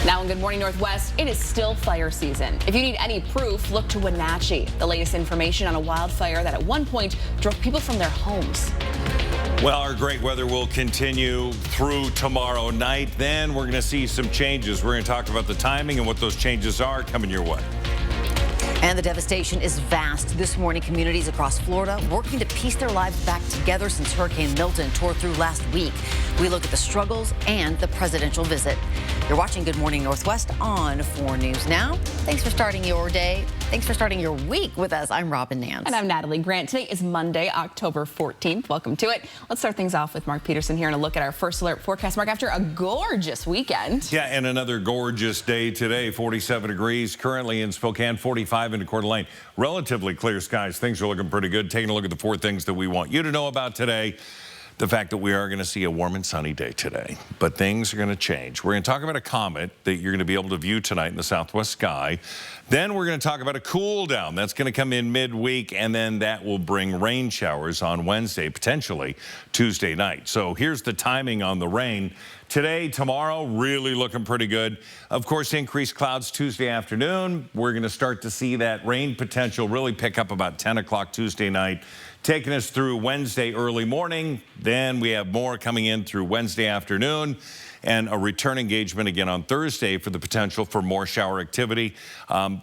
Now in Good Morning Northwest, it is still fire season. If you need any proof, look to Wenatchee. The latest information on a wildfire that at one point drove people from their homes. Well, our great weather will continue through tomorrow night. Then we're going to see some changes. We're going to talk about the timing and what those changes are coming your way. And the devastation is vast. This morning, communities across Florida working to piece their lives back together since Hurricane Milton tore through last week. We look at the struggles and the presidential visit. You're watching Good Morning Northwest on 4 News Now. Thanks for starting your day. Thanks for starting your week with us. I'm Robin Nance. And I'm Natalie Grant. Today is Monday, October 14th. Welcome to it. Let's start things off with Mark Peterson here and a look at our first alert forecast. Mark, after a gorgeous weekend. Yeah, and another gorgeous day today. 47 degrees currently in Spokane, 45 into Coeur d'Alene. Relatively clear skies. Things are looking pretty good. Taking a look at the 4 things that we want you to know about today. The fact that we are going to see a warm and sunny day today, but things are going to change. We're going to talk about a comet that you're going to be able to view tonight in the southwest sky. Then we're going to talk about a cool down. That's going to come in midweek, and then that will bring rain showers on Wednesday, potentially Tuesday night. So here's the timing on the rain. Today, tomorrow, really looking pretty good. Of course, increased clouds Tuesday afternoon. We're going to start to see that rain potential really pick up about 10 o'clock Tuesday night, taking us through Wednesday early morning. Then we have more coming in through Wednesday afternoon and a return engagement again on Thursday for the potential for more shower activity.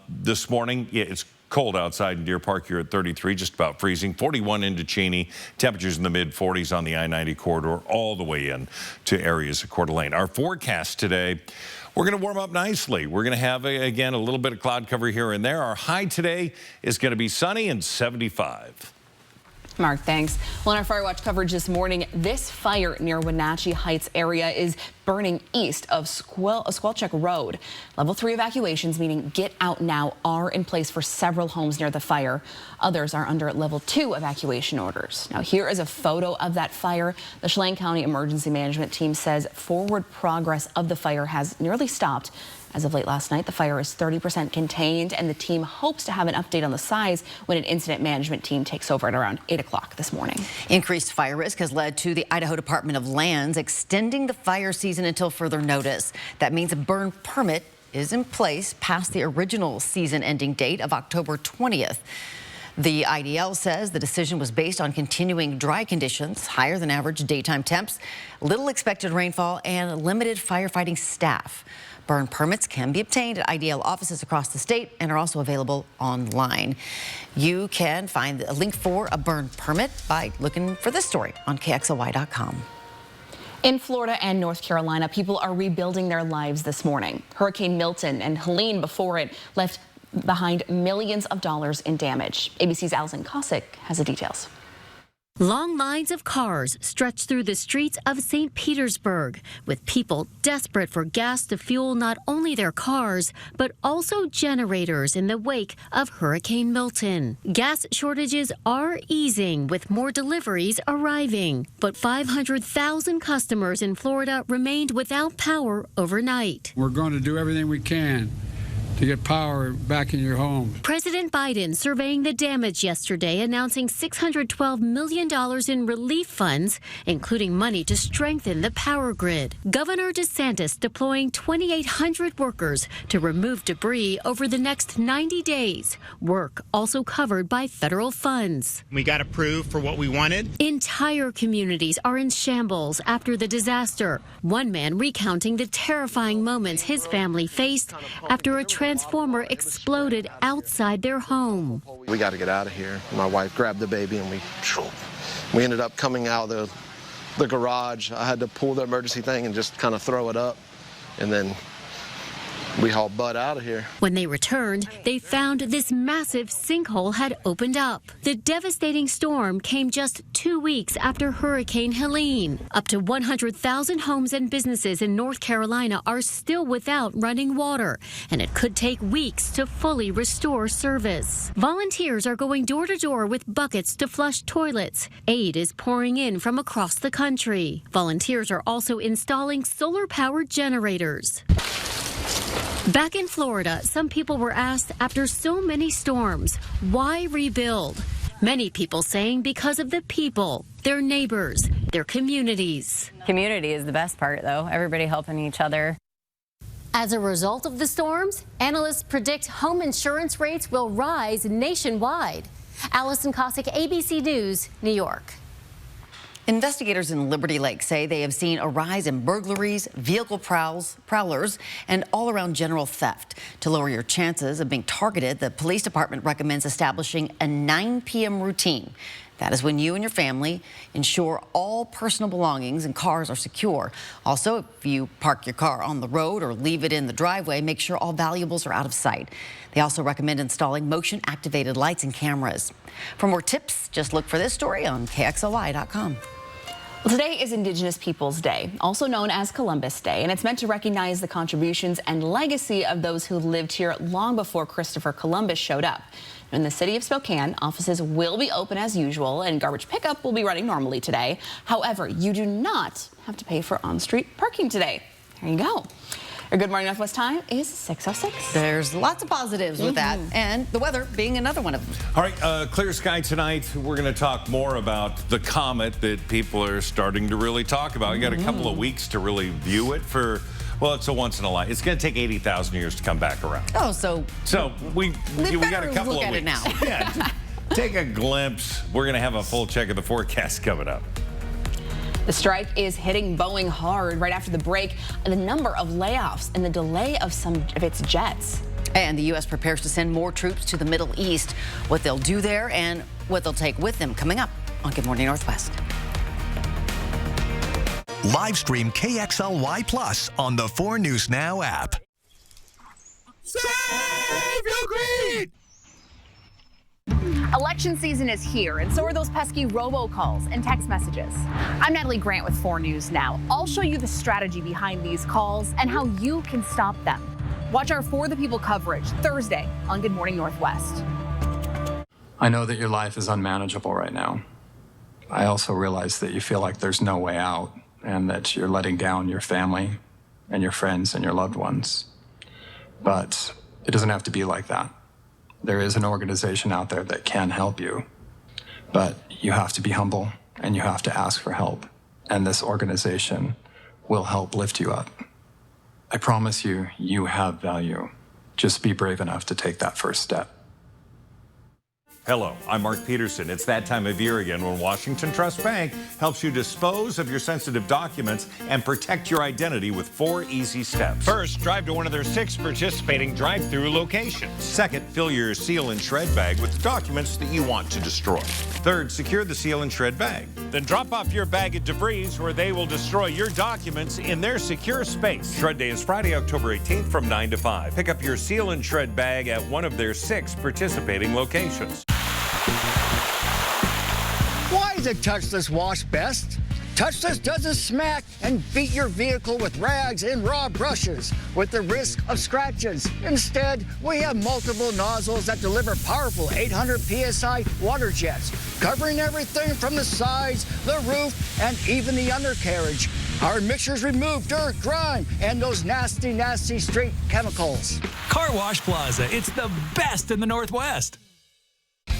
This morning, it's cold outside in Deer Park. You're at 33, just about freezing. 41 into Cheney. Temperatures in the mid-40s on the I-90 corridor all the way in to areas of Coeur d'Alene. Our forecast today, we're going to warm up nicely. We're going to have, again, a little bit of cloud cover here and there. Our high today is going to be sunny and 75. Mark, thanks. Well, in our Fire Watch coverage this morning, this fire near Wenatchee Heights area is burning east of Squalchuk Road. Level 3 evacuations, meaning get out now, are in place for several homes near the fire. Others are under level 2 evacuation orders. Now, here is a photo of that fire. The Chelan County Emergency Management Team says forward progress of the fire has nearly stopped. As of late last night, the fire is 30% contained, and the team hopes to have an update on the size when an incident management team takes over at around 8 o'clock this morning. Increased fire risk has led to the Idaho Department of Lands extending the fire season until further notice. That means a burn permit is in place past the original season ending date of October 20th. The IDL says the decision was based on continuing dry conditions, higher than average daytime temps, little expected rainfall, and limited firefighting staff. Burn permits can be obtained at IDL offices across the state and are also available online. You can find a link for a burn permit by looking for this story on KXLY.com. In Florida and North Carolina, people are rebuilding their lives this morning. Hurricane Milton and Helene before it left behind millions of dollars in damage. ABC's Allison Cossack has the details. Long lines of cars stretch through the streets of St. Petersburg, with people desperate for gas to fuel not only their cars, but also generators in the wake of Hurricane Milton. Gas shortages are easing, with more deliveries arriving, but 500,000 customers in Florida remained without power overnight. We're going to do everything we can to get power back in your home. President Biden surveying the damage yesterday, announcing $612 million in relief funds, including money to strengthen the power grid. Governor DeSantis deploying 2,800 workers to remove debris over the next 90 days. Work also covered by federal funds. We got approved for what we wanted. Entire communities are in shambles after the disaster. One man recounting the terrifying moments his family faced after a transformer exploded outside their home. We got to get out of here. My wife grabbed the baby and we ended up coming out of the garage. I had to pull the emergency thing and just kind of throw it up, and then we hauled Bud out of here. When they returned, they found this massive sinkhole had opened up. The devastating storm came just 2 weeks after Hurricane Helene. Up to 100,000 homes and businesses in North Carolina are still without running water, and it could take weeks to fully restore service. Volunteers are going door to door with buckets to flush toilets. Aid is pouring in from across the country. Volunteers are also installing solar-powered generators. Back in Florida, some people were asked after so many storms, why rebuild? Many people saying because of the people, their neighbors, their communities. Community is the best part, though. Everybody helping each other. As a result of the storms, analysts predict home insurance rates will rise nationwide. Allison Cossack, ABC News, New York. Investigators in Liberty Lake say they have seen a rise in burglaries, vehicle prowlers, and all-around general theft. To lower your chances of being targeted, the police department recommends establishing a 9 p.m. routine. That is when you and your family ensure all personal belongings and cars are secure. Also, if you park your car on the road or leave it in the driveway, make sure all valuables are out of sight. They also recommend installing motion-activated lights and cameras. For more tips, just look for this story on KXLY.com. Well, today is Indigenous Peoples Day, also known as Columbus Day, and it's meant to recognize the contributions and legacy of those who lived here long before Christopher Columbus showed up. In the city of Spokane, offices will be open as usual and garbage pickup will be running normally today. However, you do not have to pay for on-street parking today. There you go. Your Good Morning Northwest time is 6:06. There's lots of positives with that, and the weather being another one of them. All right, clear sky tonight. We're going to talk more about the comet that people are starting to really talk about. You got a couple of weeks to really view it for, well, it's a once in a life. It's going to take 80,000 years to come back around. Oh, so we got a couple look of at weeks. it now. Yeah, take a glimpse. We're going to have a full check of the forecast coming up. The strike is hitting Boeing hard right after the break. The number of layoffs and the delay of some of its jets. And the U.S. prepares to send more troops to the Middle East. What they'll do there and what they'll take with them coming up on Good Morning Northwest. Live stream KXLY Plus on the 4 News Now app. Save your greed! Election season is here, and so are those pesky robocalls and text messages. I'm Natalie Grant with 4 News Now. I'll show you the strategy behind these calls and how you can stop them. Watch our For the People coverage Thursday on Good Morning Northwest. I know that your life is unmanageable right now. I also realize that you feel like there's no way out and that you're letting down your family and your friends and your loved ones. But it doesn't have to be like that. There is an organization out there that can help you, but you have to be humble and you have to ask for help. And this organization will help lift you up. I promise you, you have value. Just be brave enough to take that first step. Hello, I'm Mark Peterson. It's that time of year again when Washington Trust Bank helps you dispose of your sensitive documents and protect your identity with 4 easy steps. First, drive to one of their 6 participating drive-through locations. Second, fill your seal and shred bag with the documents that you want to destroy. Third, secure the seal and shred bag. Then drop off your bag of debris where they will destroy your documents in their secure space. Shred Day is Friday, October 18th from 9 to 5. Pick up your seal and shred bag at one of their 6 participating locations. Why is a touchless wash best? Touchless doesn't smack and beat your vehicle with rags and raw brushes with the risk of scratches. Instead, we have multiple nozzles that deliver powerful 800 PSI water jets, covering everything from the sides, the roof, and even the undercarriage. Our mixtures remove dirt, grime, and those nasty, nasty street chemicals. Car Wash Plaza, it's the best in the Northwest.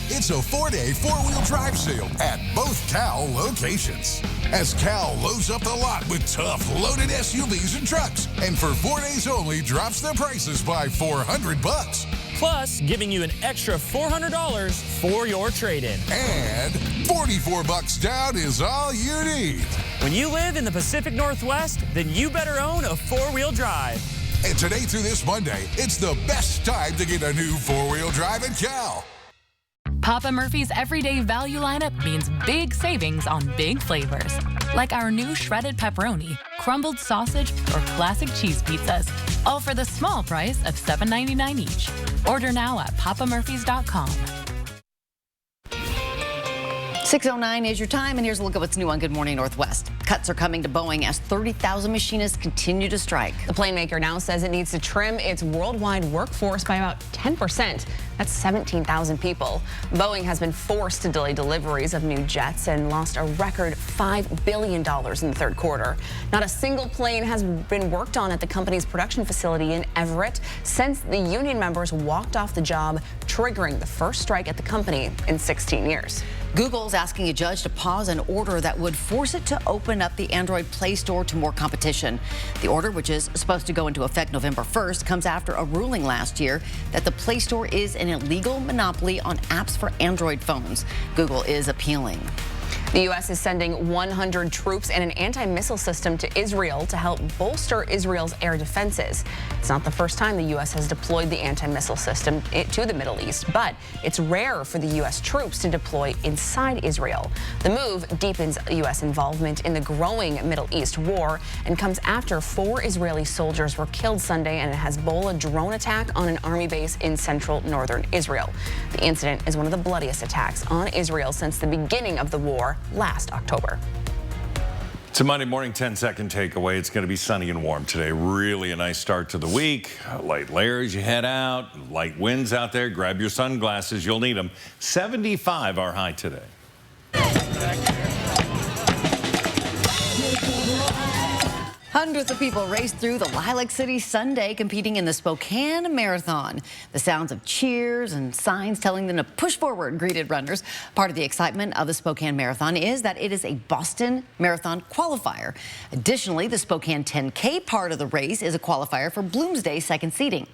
It's a 4-day 4-wheel drive sale at both Cal locations. As Cal loads up the lot with tough, loaded SUVs and trucks, and for 4 days only drops their prices by $400. Plus, giving you an extra $400 for your trade-in. And $44 down is all you need. When you live in the Pacific Northwest, then you better own a 4-wheel drive. And today through this Monday, it's the best time to get a new 4-wheel drive at Cal. Papa Murphy's everyday value lineup means big savings on big flavors, like our new shredded pepperoni, crumbled sausage, or classic cheese pizzas, all for the small price of $7.99 each. Order now at papamurphys.com. 6:09 is your time, and here's a look at what's new on Good Morning Northwest. Cuts are coming to Boeing as 30,000 machinists continue to strike. The plane maker now says it needs to trim its worldwide workforce by about 10%. That's 17,000 people. Boeing has been forced to delay deliveries of new jets and lost a record $5 billion in the third quarter. Not a single plane has been worked on at the company's production facility in Everett since the union members walked off the job, triggering the first strike at the company in 16 years. Google's asking a judge to pause an order that would force it to open up the Android Play Store to more competition. The order, which is supposed to go into effect November 1st, comes after a ruling last year that the Play Store is an illegal monopoly on apps for Android phones. Google is appealing. The U.S. is sending 100 troops and an anti-missile system to Israel to help bolster Israel's air defenses. It's not the first time the U.S. has deployed the anti-missile system to the Middle East, but it's rare for the U.S. troops to deploy inside Israel. The move deepens U.S. involvement in the growing Middle East war and comes after 4 Israeli soldiers were killed Sunday in a Hezbollah drone attack on an army base in central northern Israel. The incident is one of the bloodiest attacks on Israel since the beginning of the war last October. It's a Monday morning 10-second takeaway. It's going to be sunny and warm today. Really a nice start to the week. Light layer as you head out. Light winds out there. Grab your sunglasses. You'll need them. 75 our high today. Hundreds of people raced through the Lilac City Sunday competing in the Spokane Marathon. The sounds of cheers and signs telling them to push forward greeted runners. Part of the excitement of the Spokane Marathon is that it is a Boston Marathon qualifier. Additionally, the Spokane 10K part of the race is a qualifier for Bloomsday second seating.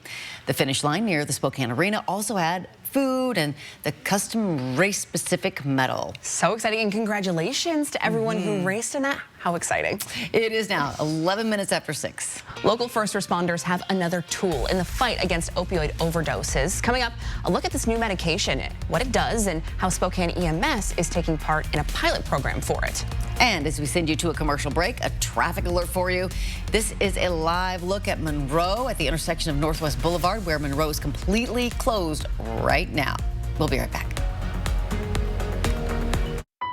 The finish line near the Spokane Arena also had food and the custom race-specific medal. So exciting, and congratulations to everyone who raced in that. How exciting. It is now 11 minutes after 6. Local first responders have another tool in the fight against opioid overdoses. Coming up, a look at this new medication, what it does, and how Spokane EMS is taking part in a pilot program for it. And as we send you to a commercial break, a traffic alert for you. This is a live look at Monroe at the intersection of Northwest Boulevard, where Monroe is completely closed right now. We'll be right back.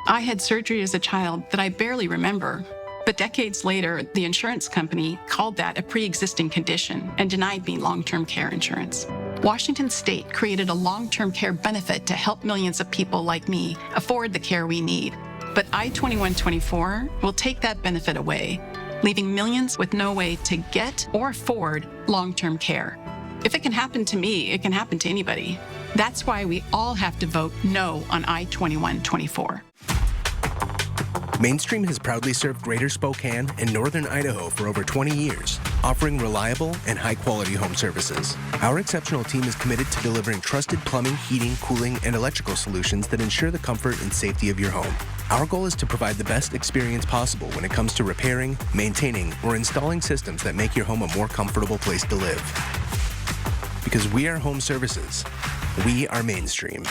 I had surgery as a child that I barely remember. But decades later, the insurance company called that a pre-existing condition and denied me long-term care insurance. Washington State created a long-term care benefit to help millions of people like me afford the care we need. But I-2124 will take that benefit away, leaving millions with no way to get or afford long-term care. If it can happen to me, it can happen to anybody. That's why we all have to vote no on I-2124. Mainstream has proudly served Greater Spokane and Northern Idaho for over 20 years, offering reliable and high-quality home services. Our exceptional team is committed to delivering trusted plumbing, heating, cooling, and electrical solutions that ensure the comfort and safety of your home. Our goal is to provide the best experience possible when it comes to repairing, maintaining, or installing systems that make your home a more comfortable place to live. Because we are home services, we are Mainstream.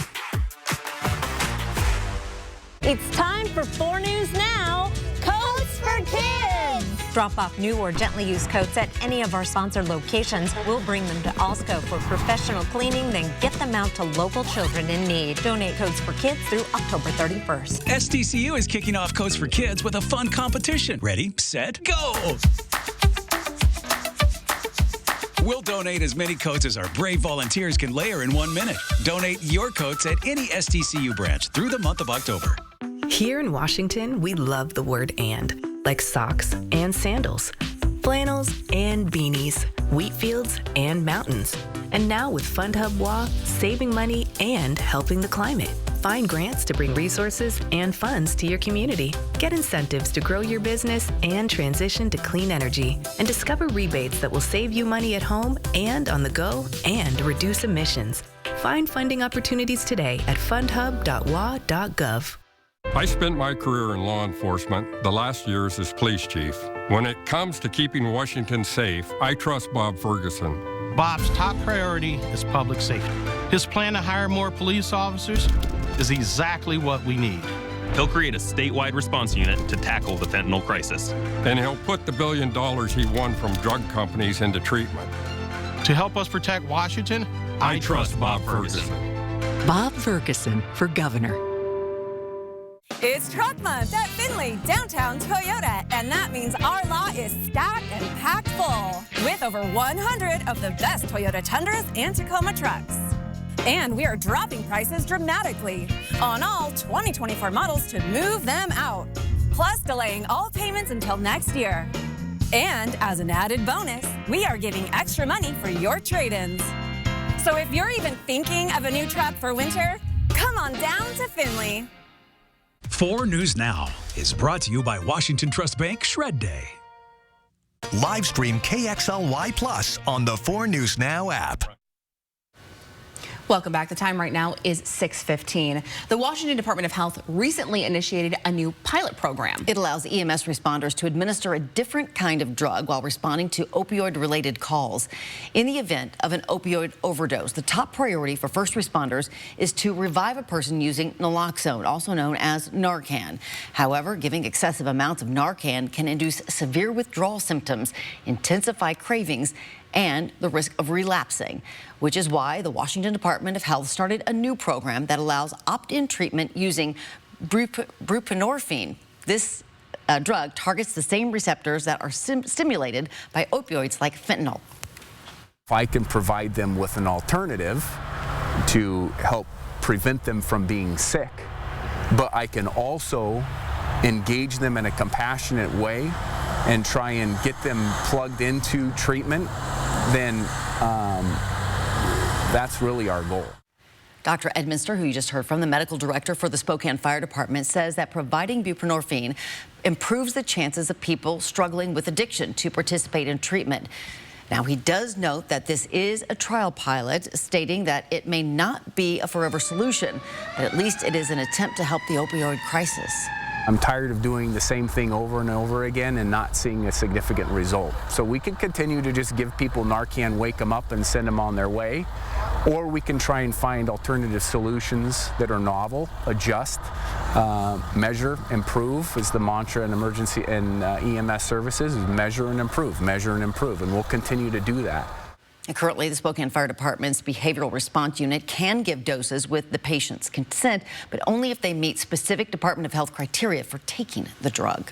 It's time for 4 News Now, Coats for Kids. Drop off new or gently used coats at any of our sponsored locations. We'll bring them to Alsco for professional cleaning, then get them out to local children in need. Donate Coats for Kids through October 31st. SDCU is kicking off Coats for Kids with a fun competition. Ready, set, go! We'll donate as many coats as our brave volunteers can layer in 1 minute. Donate your coats at any SDCU branch through the month of October. Here in Washington, we love the word and, like socks and sandals, flannels and beanies, wheat fields and mountains. And now with FundHub WA, saving money and helping the climate. Find grants to bring resources and funds to your community. Get incentives to grow your business and transition to clean energy. And discover rebates that will save you money at home and on the go and reduce emissions. Find funding opportunities today at fundhub.wa.gov. I spent my career in law enforcement, the last years as police chief. When it comes to keeping Washington safe, I trust Bob Ferguson. Bob's top priority is public safety. His plan to hire more police officers is exactly what we need. He'll create a statewide response unit to tackle the fentanyl crisis. And he'll put the $1 billion he won from drug companies into treatment. To help us protect Washington, I trust Bob Ferguson. Bob Ferguson for governor. It's Truck Month at Findlay Downtown Toyota, and that means our lot is stacked and packed full with over 100 of the best Toyota Tundras and Tacoma trucks. And we are dropping prices dramatically on all 2024 models to move them out, plus delaying all payments until next year. And as an added bonus, we are giving extra money for your trade-ins. So if you're even thinking of a new truck for winter, come on down to Findlay. 4 News Now is brought to you by Washington Trust Bank Shred Day. Live stream KXLY Plus on the 4 News Now app. Welcome back. The time right now is 6:15. The Washington Department of Health recently initiated a new pilot program. It allows EMS responders to administer a different kind of drug while responding to opioid-related calls. In the event of an opioid overdose, the top priority for first responders is to revive a person using naloxone, also known as Narcan. However, giving excessive amounts of Narcan can induce severe withdrawal symptoms, intensify cravings, and the risk of relapsing, which is why the Washington Department of Health started a new program that allows opt-in treatment using buprenorphine. This drug targets the same receptors that are stimulated by opioids like fentanyl. If I can provide them with an alternative to help prevent them from being sick, but I can also engage them in a compassionate way and try and get them plugged into treatment, then that's really our goal. Dr. Edminster, who you just heard from, the medical director for the Spokane Fire Department, says that providing buprenorphine improves the chances of people struggling with addiction to participate in treatment. Now, he does note that this is a trial pilot, stating that it may not be a forever solution, but at least it is an attempt to help the opioid crisis. I'm tired of doing the same thing over and over again and not seeing a significant result. So we can continue to just give people Narcan, wake them up and send them on their way, or we can try and find alternative solutions that are novel, adjust, measure, improve is the mantra in emergency and EMS services, is measure and improve, and we'll continue to do that. And currently, the Spokane Fire Department's Behavioral Response Unit can give doses with the patient's consent, but only if they meet specific Department of Health criteria for taking the drug.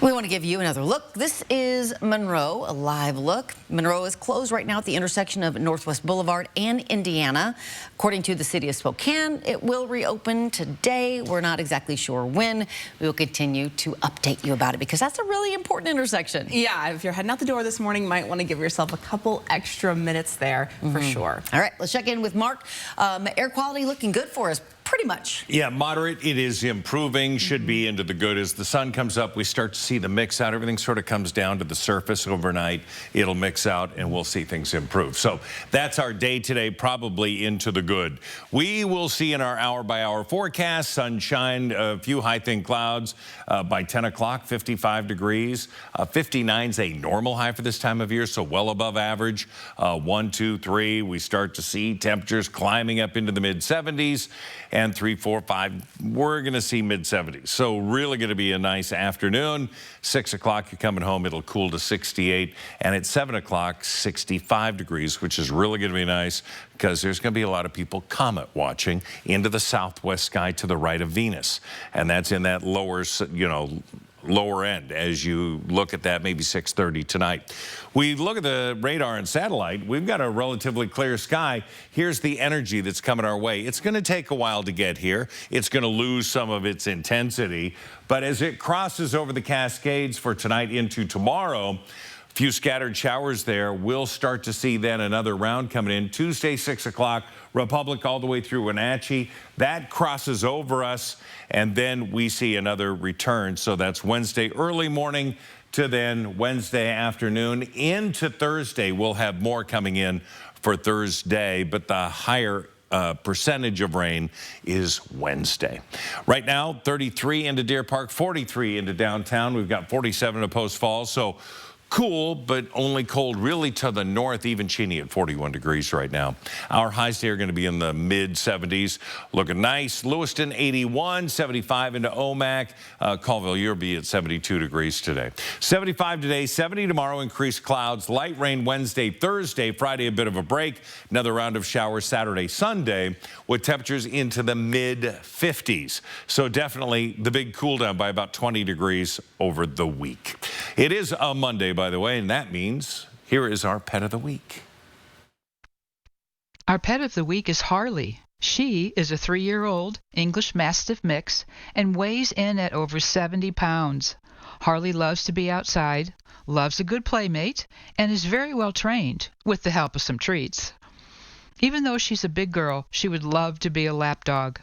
We want to give you another look. This is Monroe, a live look. Monroe is closed right now at the intersection of Northwest Boulevard and Indiana. According to the city of Spokane, it will reopen today. We're not exactly sure when. We will continue to update you about it because that's a really important intersection. Yeah, if you're heading out the door this morning, you might want to give yourself a couple extra minutes there for sure. All right, let's check in with Mark. Air quality looking good for us. Pretty much. Yeah, moderate. It is improving, should be into the good. As the sun comes up, we start to see the mix out. Everything sort of comes down to the surface overnight. It'll mix out and we'll see things improve. So that's our day today, probably into the good. We will see in our hour-by-hour forecast, sunshine, a few high thin clouds by 10 o'clock, 55 degrees. 59 is a normal high for this time of year, so well above average. 1, 2, 3, we start to see temperatures climbing up into the mid-70s. And 3, 4, 5, we're going to see mid-70s. So really going to be a nice afternoon. 6 o'clock, you're coming home, it'll cool to 68. And at 7 o'clock, 65 degrees, which is really going to be nice because there's going to be a lot of people comet watching into the southwest sky to the right of Venus. And that's in that lower, lower end as you look at that, maybe 6:30 tonight. We look at the radar and satellite. We've got a relatively clear sky. Here's the energy that's coming our way. It's going to take a while to get here. It's going to lose some of its intensity. But as it crosses over the Cascades for tonight into tomorrow, a few scattered showers there. We'll start to see then another round coming in. Tuesday, 6 o'clock, Republic all the way through Wenatchee. That crosses over us, and then we see another return. So that's Wednesday early morning to then Wednesday afternoon into Thursday. We'll have more coming in for Thursday, but the higher percentage of rain is Wednesday. Right now, 33 into Deer Park, 43 into downtown. We've got 47 to Post Falls. So cool, but only cold really to the north, even Cheney at 41 degrees right now. Our highs today are going to be in the mid-70s. Looking nice. Lewiston 81, 75 into Omak. Colville, you'll be at 72 degrees today. 75 today, 70 tomorrow, increased clouds. Light rain Wednesday, Thursday, Friday a bit of a break. Another round of showers Saturday, Sunday with temperatures into the mid-50s. So definitely the big cool down by about 20 degrees over the week. It is a Monday, by the way, and that means here is our pet of the week. Our pet of the week is Harley. She is a 3-year-old English Mastiff mix and weighs in at over 70 pounds. Harley loves to be outside, loves a good playmate, and is very well trained, with the help of some treats. Even though she's a big girl, she would love to be a lap dog.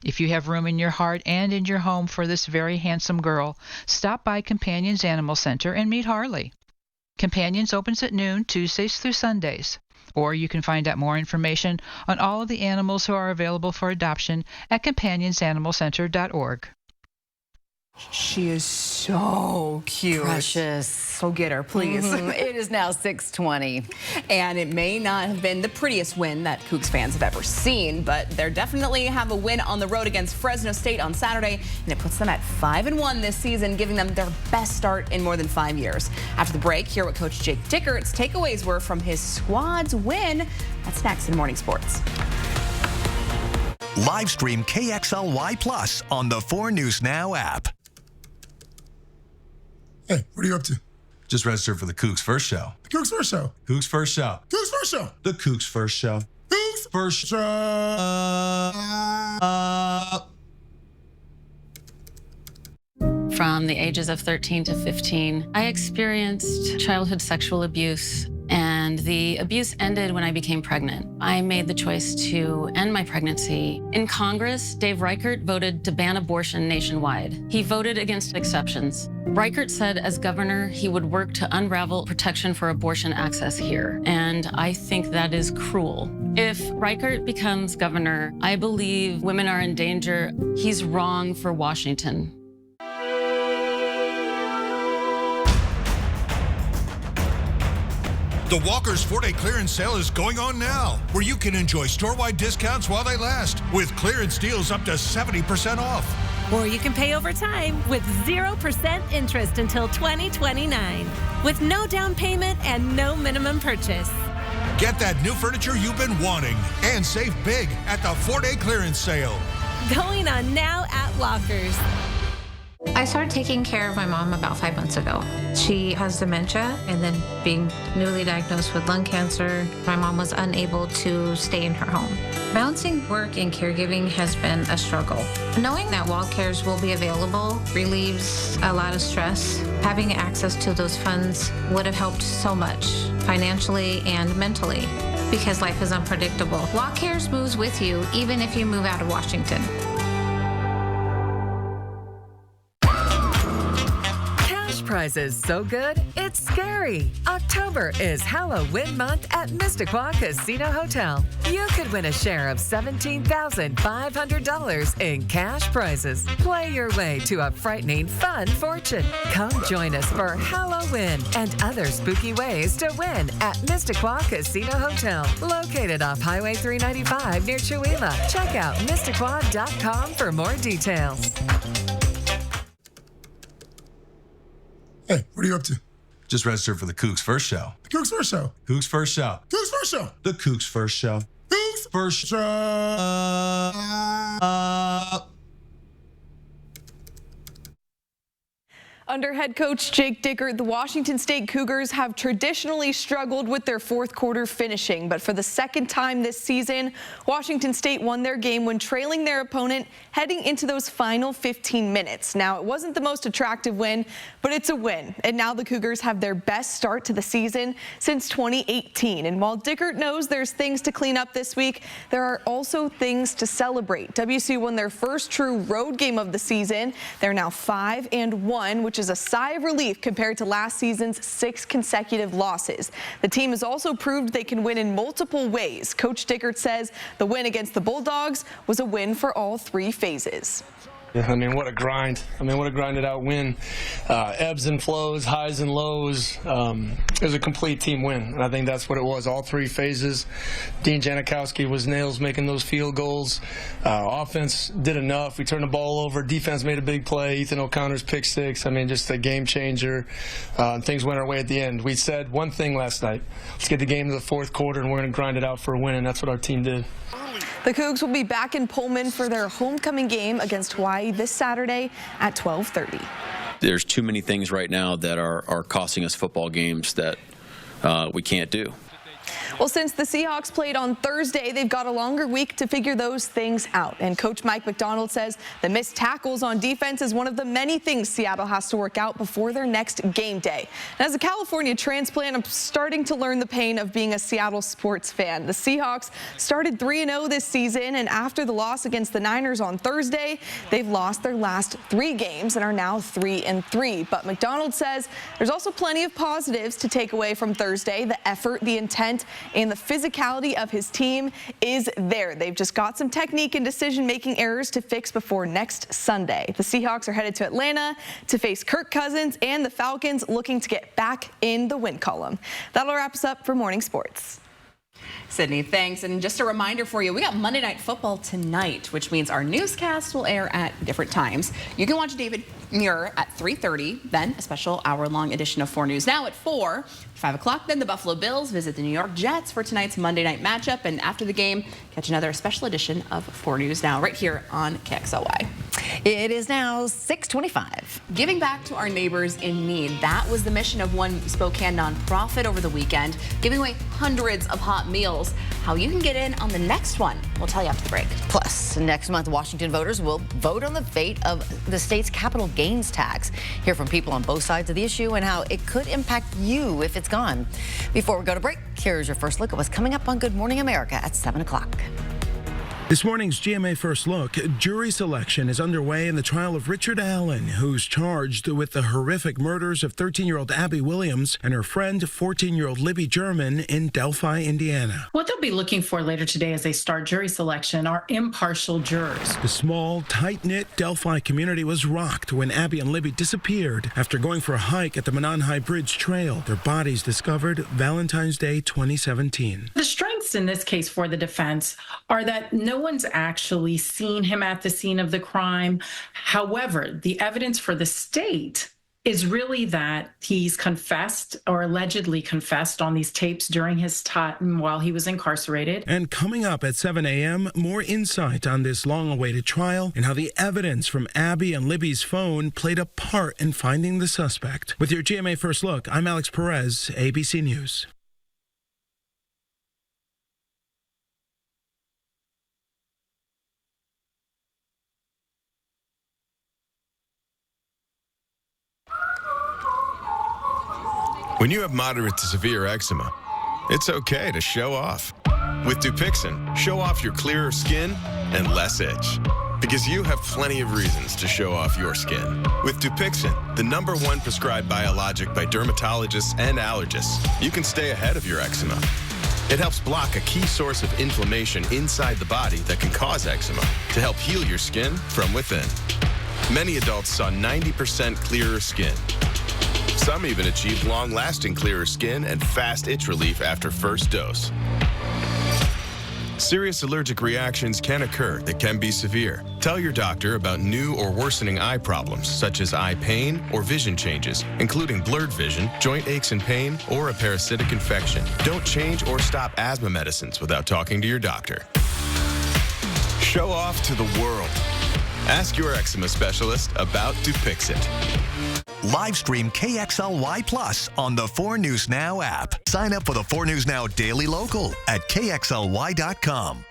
If you have room in your heart and in your home for this very handsome girl, stop by Companions Animal Center and meet Harley. Companions opens at noon Tuesdays through Sundays. Or you can find out more information on all of the animals who are available for adoption at companionsanimalcenter.org. She is so cute. Precious. Go get her, please. It is now 6:20. And it may not have been the prettiest win that Cougs fans have ever seen, but they definitely have a win on the road against Fresno State on Saturday, and it puts them at 5-1 this season, giving them their best start in more than 5 years. After the break, hear what Coach Jake Dickert's takeaways were from his squad's win. That's next in Morning Sports. Live stream KXLY Plus on the 4 News Now app. Hey, what are you up to? Just registered for the Cougs First Show. The Cougs First Show. Cougs First Show. Cougs First Show. The Cougs First Show. Cougs First Show. From the ages of 13 to 15, I experienced childhood sexual abuse, and the abuse ended when I became pregnant. I made the choice to end my pregnancy. In Congress, Dave Reichert voted to ban abortion nationwide. He voted against exceptions. Reichert said as governor, he would work to unravel protection for abortion access here, and I think that is cruel. If Reichert becomes governor, I believe women are in danger. He's wrong for Washington. The Walker's 4-day clearance sale is going on now, where you can enjoy store-wide discounts while they last, with clearance deals up to 70% off. Or you can pay over time with 0% interest until 2029, with no down payment and no minimum purchase. Get that new furniture you've been wanting and save big at the 4-day clearance sale. Going on now at Walker's. I started taking care of my mom about 5 months ago. She has dementia, and then being newly diagnosed with lung cancer, my mom was unable to stay in her home. Balancing work and caregiving has been a struggle. Knowing that WalkCares will be available relieves a lot of stress. Having access to those funds would have helped so much, financially and mentally, because life is unpredictable. WalkCares moves with you, even if you move out of Washington. Prizes so good, it's scary. October is Halloween month at Mississauga Casino Hotel. You could win a share of $17,500 in cash prizes. Play your way to a frightening, fun fortune. Come join us for Halloween and other spooky ways to win at Mississauga Casino Hotel, located off Highway 395 near Chewelah. Check out Mississauga.com for more details. Hey, what are you up to? Just registered for the Cougs First Show. The Cougs First Show. Cougs First Show. Cougs First Show. The Cougs First Show. Cougs First Show. Under head coach Jake Dickert, the Washington State Cougars have traditionally struggled with their fourth quarter finishing, but for the second time this season, Washington State won their game when trailing their opponent heading into those final 15 minutes. Now, it wasn't the most attractive win, but it's a win, and now the Cougars have their best start to the season since 2018. And while Dickert knows there's things to clean up this week, there are also things to celebrate. WSU won their first true road game of the season. They're now 5-1, which is a sigh of relief compared to last season's 6 consecutive losses. The team has also proved they can win in multiple ways. Coach Dickert says the win against the Bulldogs was a win for all 3 phases. Yeah, I mean, what a grind. What a grinded out win. Ebbs and flows, highs and lows. It was a complete team win, and I think that's what it was. All 3 phases. Dean Janikowski was nails making those field goals. Offense did enough. We turned the ball over. Defense made a big play. Ethan O'Connor's pick 6. Just a game changer. And things went our way at the end. We said one thing last night. Let's get the game to the fourth quarter, and we're going to grind it out for a win, and that's what our team did. The Cougs will be back in Pullman for their homecoming game against Hawaii this Saturday at 12:30. There's too many things right now that are costing us football games that we can't do. Well, since the Seahawks played on Thursday, they've got a longer week to figure those things out. And Coach Mike Macdonald says the missed tackles on defense is one of the many things Seattle has to work out before their next game day. And as a California transplant, I'm starting to learn the pain of being a Seattle sports fan. The Seahawks started 3-0 this season, and after the loss against the Niners on Thursday, they've lost their last 3 games and are now 3-3. But Macdonald says there's also plenty of positives to take away from Thursday. The effort, the intent, and the physicality of his team is there. They've just got some technique and decision-making errors to fix before next Sunday. The Seahawks are headed to Atlanta to face Kirk Cousins and the Falcons, looking to get back in the win column. That'll wrap us up for Morning Sports. Sydney, thanks. And just a reminder for you, we got Monday Night Football tonight, which means our newscast will air at different times. You can watch David Muir at 3:30, then a special hour-long edition of 4 News Now at 4. 5 o'clock, then the Buffalo Bills visit the New York Jets for tonight's Monday night matchup. And after the game, catch another special edition of 4 News Now right here on KXLY. It is now 6:25. Giving back to our neighbors in need. That was the mission of one Spokane nonprofit over the weekend, giving away hundreds of hot meals. How you can get in on the next one, we'll tell you after the break. Plus, next month, Washington voters will vote on the fate of the state's capital gains tax. Hear from people on both sides of the issue and how it could impact you if it's gone. Before we go to break, here's your first look at what's coming up on Good Morning America at 7 o'clock. This morning's GMA First Look, jury selection is underway in the trial of Richard Allen, who's charged with the horrific murders of 13-year-old Abby Williams and her friend, 14-year-old Libby German in Delphi, Indiana. What they'll be looking for later today as they start jury selection are impartial jurors. The small, tight-knit Delphi community was rocked when Abby and Libby disappeared after going for a hike at the Menonhai Bridge Trail. Their bodies discovered Valentine's Day 2017. The strengths in this case for the defense are that no one's actually seen him at the scene of the crime. However, the evidence for the state is really that he's confessed or allegedly confessed on these tapes during his time while he was incarcerated. And coming up at 7 a.m., more insight on this long-awaited trial and how the evidence from Abby and Libby's phone played a part in finding the suspect. With your GMA First Look, I'm Alex Perez, ABC News. When you have moderate to severe eczema, it's okay to show off. With Dupixent, show off your clearer skin and less itch. Because you have plenty of reasons to show off your skin. With Dupixent, the #1 prescribed biologic by dermatologists and allergists, you can stay ahead of your eczema. It helps block a key source of inflammation inside the body that can cause eczema to help heal your skin from within. Many adults saw 90% clearer skin. Some even achieved long-lasting clearer skin and fast itch relief after first dose. Serious allergic reactions can occur that can be severe. Tell your doctor about new or worsening eye problems, such as eye pain or vision changes, including blurred vision, joint aches and pain, or a parasitic infection. Don't change or stop asthma medicines without talking to your doctor. Show off to the world. Ask your eczema specialist about Dupixent. Live stream KXLY Plus on the 4 News Now app. Sign up for the 4 News Now Daily Local at KXLY.com.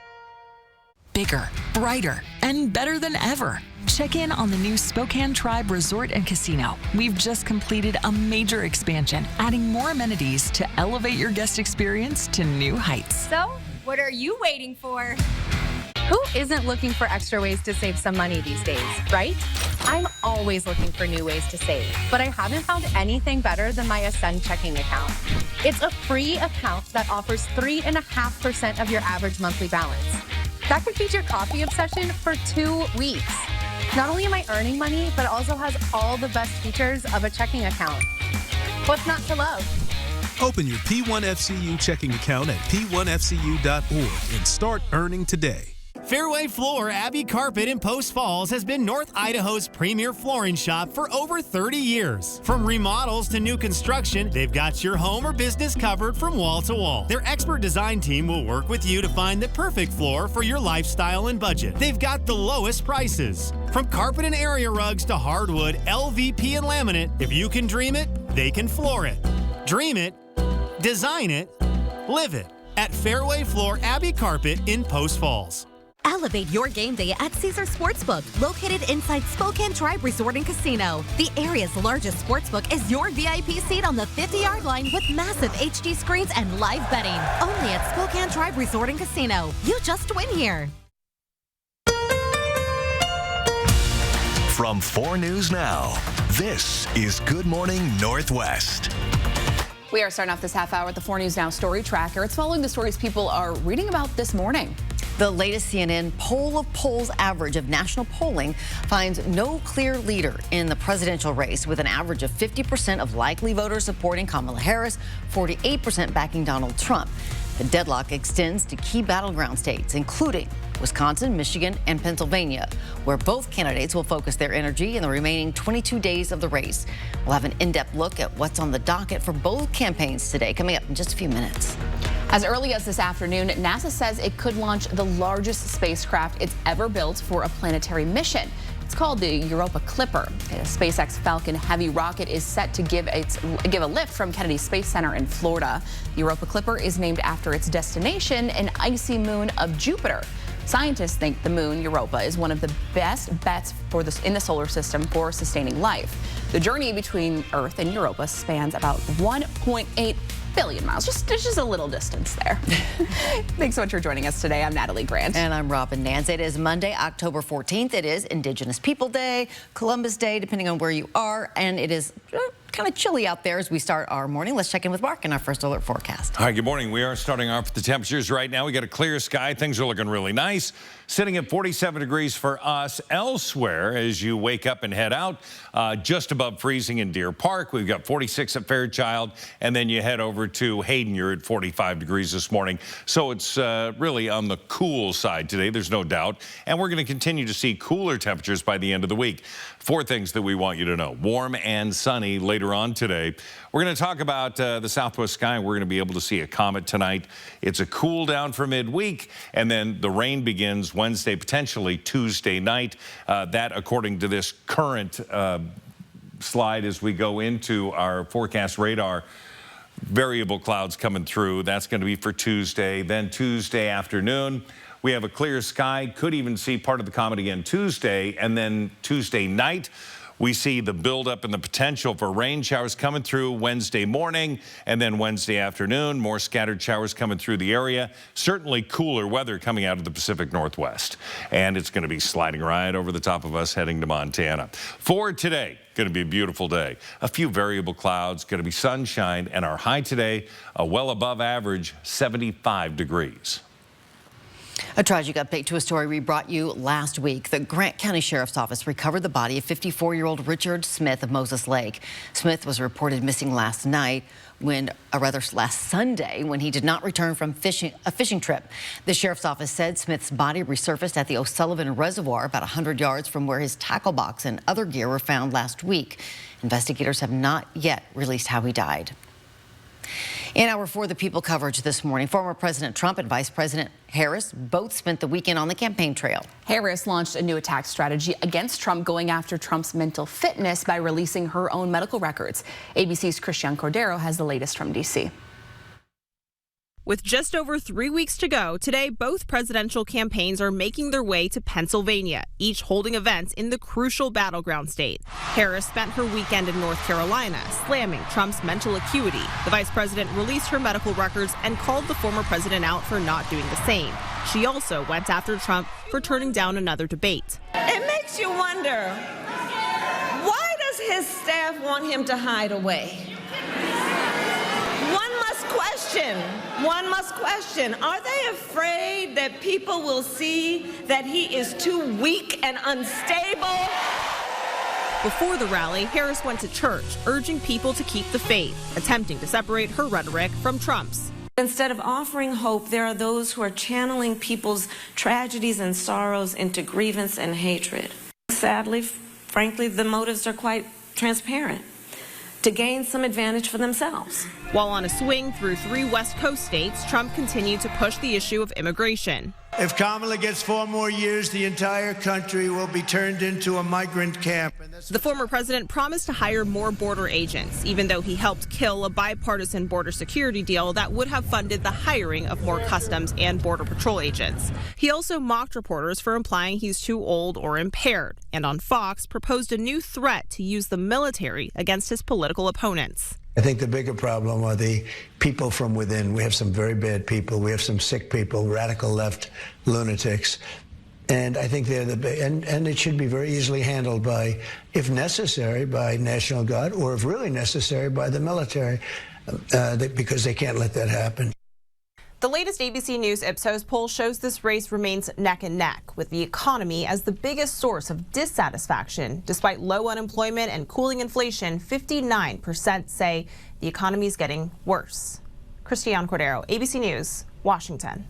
Bigger, brighter, and better than ever. Check in on the new Spokane Tribe Resort and Casino. We've just completed a major expansion, adding more amenities to elevate your guest experience to new heights. So, what are you waiting for? Who isn't looking for extra ways to save some money these days, right? I'm always looking for new ways to save, but I haven't found anything better than my Ascend checking account. It's a free account that offers 3.5% of your average monthly balance. That could feed your coffee obsession for 2 weeks. Not only am I earning money, but it also has all the best features of a checking account. What's not to love? Open your P1FCU checking account at p1fcu.org and start earning today. Fairway Floor Abbey Carpet in Post Falls has been North Idaho's premier flooring shop for over 30 years. From remodels to new construction, they've got your home or business covered from wall to wall. Their expert design team will work with you to find the perfect floor for your lifestyle and budget. They've got the lowest prices. From carpet and area rugs to hardwood, LVP and laminate, if you can dream it, they can floor it. Dream it, design it, live it. at Fairway Floor Abbey Carpet in Post Falls. Elevate your game day at Caesar Sportsbook, located inside Spokane Tribe Resort and Casino. The area's largest sportsbook is your VIP seat on the 50-yard line with massive HD screens and live betting. Only at Spokane Tribe Resort and Casino. You just win here. From 4 News Now, this is Good Morning Northwest. We are starting off this half hour with the 4 News Now Story Tracker. It's following the stories people are reading about this morning. The latest CNN poll of polls average of national polling finds no clear leader in the presidential race, with an average of 50% of likely voters supporting Kamala Harris, 48% backing Donald Trump. The deadlock extends to key battleground states, including Wisconsin, Michigan, and Pennsylvania, where both candidates will focus their energy in the remaining 22 days of the race. We'll have an in-depth look at what's on the docket for both campaigns today, coming up in just a few minutes. As early as this afternoon, NASA says it could launch the largest spacecraft it's ever built for a planetary mission. It's called the Europa Clipper. A SpaceX Falcon Heavy rocket is set to give a lift from Kennedy Space Center in Florida. The Europa Clipper is named after its destination, an icy moon of Jupiter. Scientists think the moon, Europa, is one of the best bets in the solar system for sustaining life. The journey between Earth and Europa spans about 1.8 billion miles, just a little distance there. Thanks so much for joining us today. I'm Natalie Grant. And I'm Robin Nance. It is Monday, October 14th. It is Indigenous People Day, Columbus Day, depending on where you are, and it is kind of chilly out there as we start our morning. Let's check in with Mark in our first alert forecast. Hi, good morning. We are starting off with the temperatures right now. We got a clear sky. Things are looking really nice. Sitting at 47 degrees for us. Elsewhere, as you wake up and head out, just above freezing in Deer Park. We've got 46 at Fairchild, and then you head over to Hayden. You're at 45 degrees this morning. So it's really on the cool side today, there's no doubt. And we're going to continue to see cooler temperatures by the end of the week. 4 things that we want you to know. Warm and sunny later on today. We're going to talk about the southwest sky. We're going to be able to see a comet tonight. It's a cool down for midweek, and then the rain begins Wednesday, potentially Tuesday night. That, according to this current slide as we go into our forecast radar, variable clouds coming through. That's going to be for Tuesday. Then Tuesday afternoon, we have a clear sky. Could even see part of the comet again Tuesday. And then Tuesday night, we see the buildup and the potential for rain showers coming through Wednesday morning, and then Wednesday afternoon, more scattered showers coming through the area. Certainly cooler weather coming out of the Pacific Northwest. And it's going to be sliding right over the top of us heading to Montana. For today, going to be a beautiful day. A few variable clouds, going to be sunshine, and our high today, a well above average 75 degrees. A tragic update to a story we brought you last week. The Grant County Sheriff's Office recovered the body of 54-year-old Richard Smith of Moses Lake. Smith was reported missing last Sunday when he did not return from a fishing trip. The Sheriff's Office said Smith's body resurfaced at the O'Sullivan Reservoir about 100 yards from where his tackle box and other gear were found last week. Investigators have not yet released how he died. In our For the People coverage this morning, former President Trump and Vice President Harris both spent the weekend on the campaign trail. Harris launched a new attack strategy against Trump, going after Trump's mental fitness by releasing her own medical records. ABC's Christian Cordero has the latest from D.C. With just over 3 weeks to go, today both presidential campaigns are making their way to Pennsylvania, each holding events in the crucial battleground state. Harris spent her weekend in North Carolina, slamming Trump's mental acuity. The vice president released her medical records and called the former president out for not doing the same. She also went after Trump for turning down another debate. It makes you wonder, why does his staff want him to hide away? One must question, are they afraid that people will see that he is too weak and unstable? Before the rally, Harris went to church, urging people to keep the faith, attempting to separate her rhetoric from Trump's. Instead of offering hope, there are those who are channeling people's tragedies and sorrows into grievance and hatred. Sadly, frankly, the motives are quite transparent: to gain some advantage for themselves. While on a swing through 3 West Coast states, Trump continued to push the issue of immigration. If Kamala gets 4 more years, the entire country will be turned into a migrant camp. The former president promised to hire more border agents, even though he helped kill a bipartisan border security deal that would have funded the hiring of more Customs and Border Patrol agents. He also mocked reporters for implying he's too old or impaired, and on Fox proposed a new threat to use the military against his political opponents. I think the bigger problem are the people from within. We have some very bad people. We have some sick people, radical left lunatics. And I think they're and it should be very easily handled by, if necessary, by National Guard, or if really necessary, by the military, because they can't let that happen. The latest ABC News Ipsos poll shows this race remains neck and neck, with the economy as the biggest source of dissatisfaction. Despite low unemployment and cooling inflation, 59% say the economy is getting worse. Christiane Cordero, ABC News, Washington.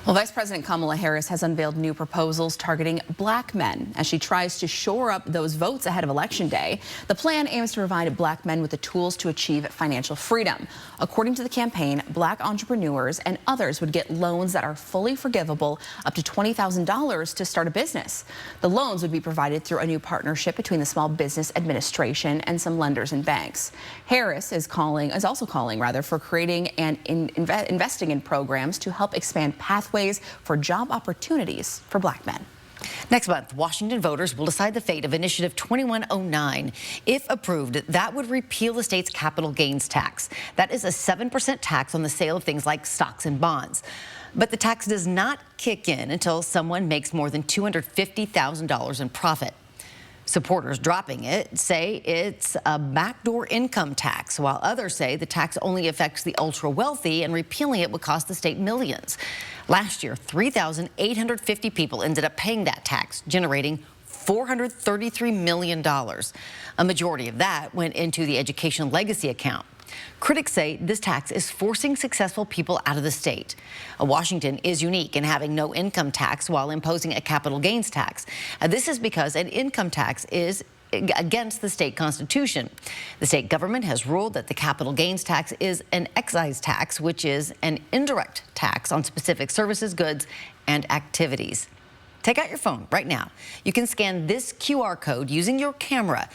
Well, Vice President Kamala Harris has unveiled new proposals targeting black men as she tries to shore up those votes ahead of Election Day. The plan aims to provide black men with the tools to achieve financial freedom. According to the campaign, black entrepreneurs and others would get loans that are fully forgivable, up to $20,000 to start a business. The loans would be provided through a new partnership between the Small Business Administration and some lenders and banks. Harris is also calling for creating and investing in programs to help expand pathways for job opportunities for black men. Next month, Washington voters will decide the fate of Initiative 2109. If approved, that would repeal the state's capital gains tax. That is a 7% tax on the sale of things like stocks and bonds. But the tax does not kick in until someone makes more than $250,000 in profit. Supporters dropping it say it's a backdoor income tax, while others say the tax only affects the ultra wealthy and repealing it would cost the state millions. Last year, 3,850 people ended up paying that tax, generating $433 million. A majority of that went into the education legacy account. Critics say this tax is forcing successful people out of the state. Washington is unique in having no income tax while imposing a capital gains tax. This is because an income tax is against the state constitution. The state government has ruled that the capital gains tax is an excise tax, which is an indirect tax on specific services, goods, and activities. Take out your phone right now. You can scan this QR code using your camera.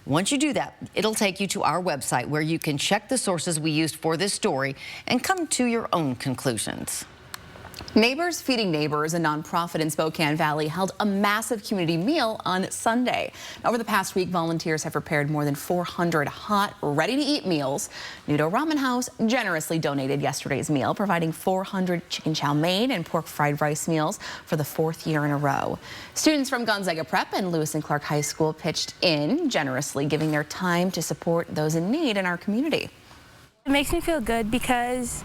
Once you do that, it'll take you to our website where you can check the sources we used for this story and come to your own conclusions. Neighbors Feeding Neighbors, a nonprofit in Spokane Valley, held a massive community meal on Sunday. Over the past week, volunteers have prepared more than 400 hot, ready-to-eat meals. Nudo Ramen House generously donated yesterday's meal, providing 400 chicken chow mein and pork fried rice meals for the 4th year in a row. Students from Gonzaga Prep and Lewis and Clark High School pitched in, generously giving their time to support those in need in our community. It makes me feel good because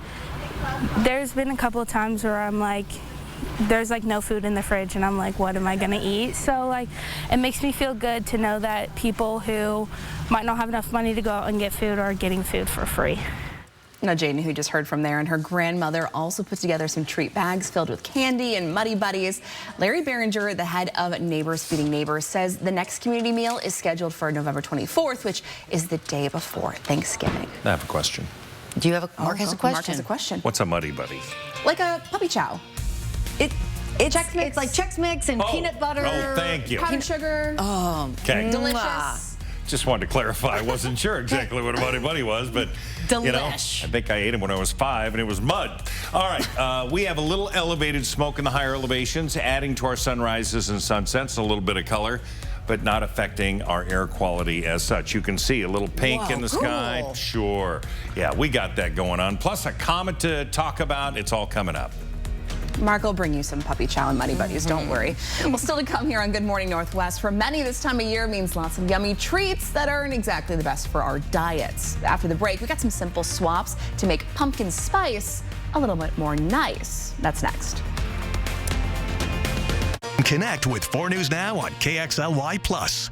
there's been a couple of times where I'm like, there's like no food in the fridge and I'm like, what am I gonna eat? So like, it makes me feel good to know that people who might not have enough money to go out and get food are getting food for free. Now, Jaden, who you just heard from there, and her grandmother also put together some treat bags filled with candy and Muddy Buddies. Larry Behringer, the head of Neighbors Feeding Neighbors, says the next community meal is scheduled for November 24th, which is the day before Thanksgiving. I have a question. Do you have a Mark has a question? Mark has a question. What's a Muddy Buddy? Like a puppy chow. It's Chex Mix. It's like Chex Mix and peanut butter. Oh, thank you. Powdered sugar. Oh, okay. Delicious. Just wanted to clarify. I wasn't sure exactly what a Muddy Buddy was, but you know, I think I ate them when I was 5, and it was mud. All right, we have a little elevated smoke in the higher elevations, adding to our sunrises and sunsets, a little bit of color, but not affecting our air quality as such. You can see a little pink in the sky. Sure. Yeah, we got that going on. Plus a comet to talk about. It's all coming up. Mark will bring you some puppy chow and Muddy Buddies, don't worry. Well, still to come here on Good Morning Northwest. For many, this time of year means lots of yummy treats that aren't exactly the best for our diets. After the break, we got some simple swaps to make pumpkin spice a little bit more nice. That's next. Connect with 4 News Now on KXLY+.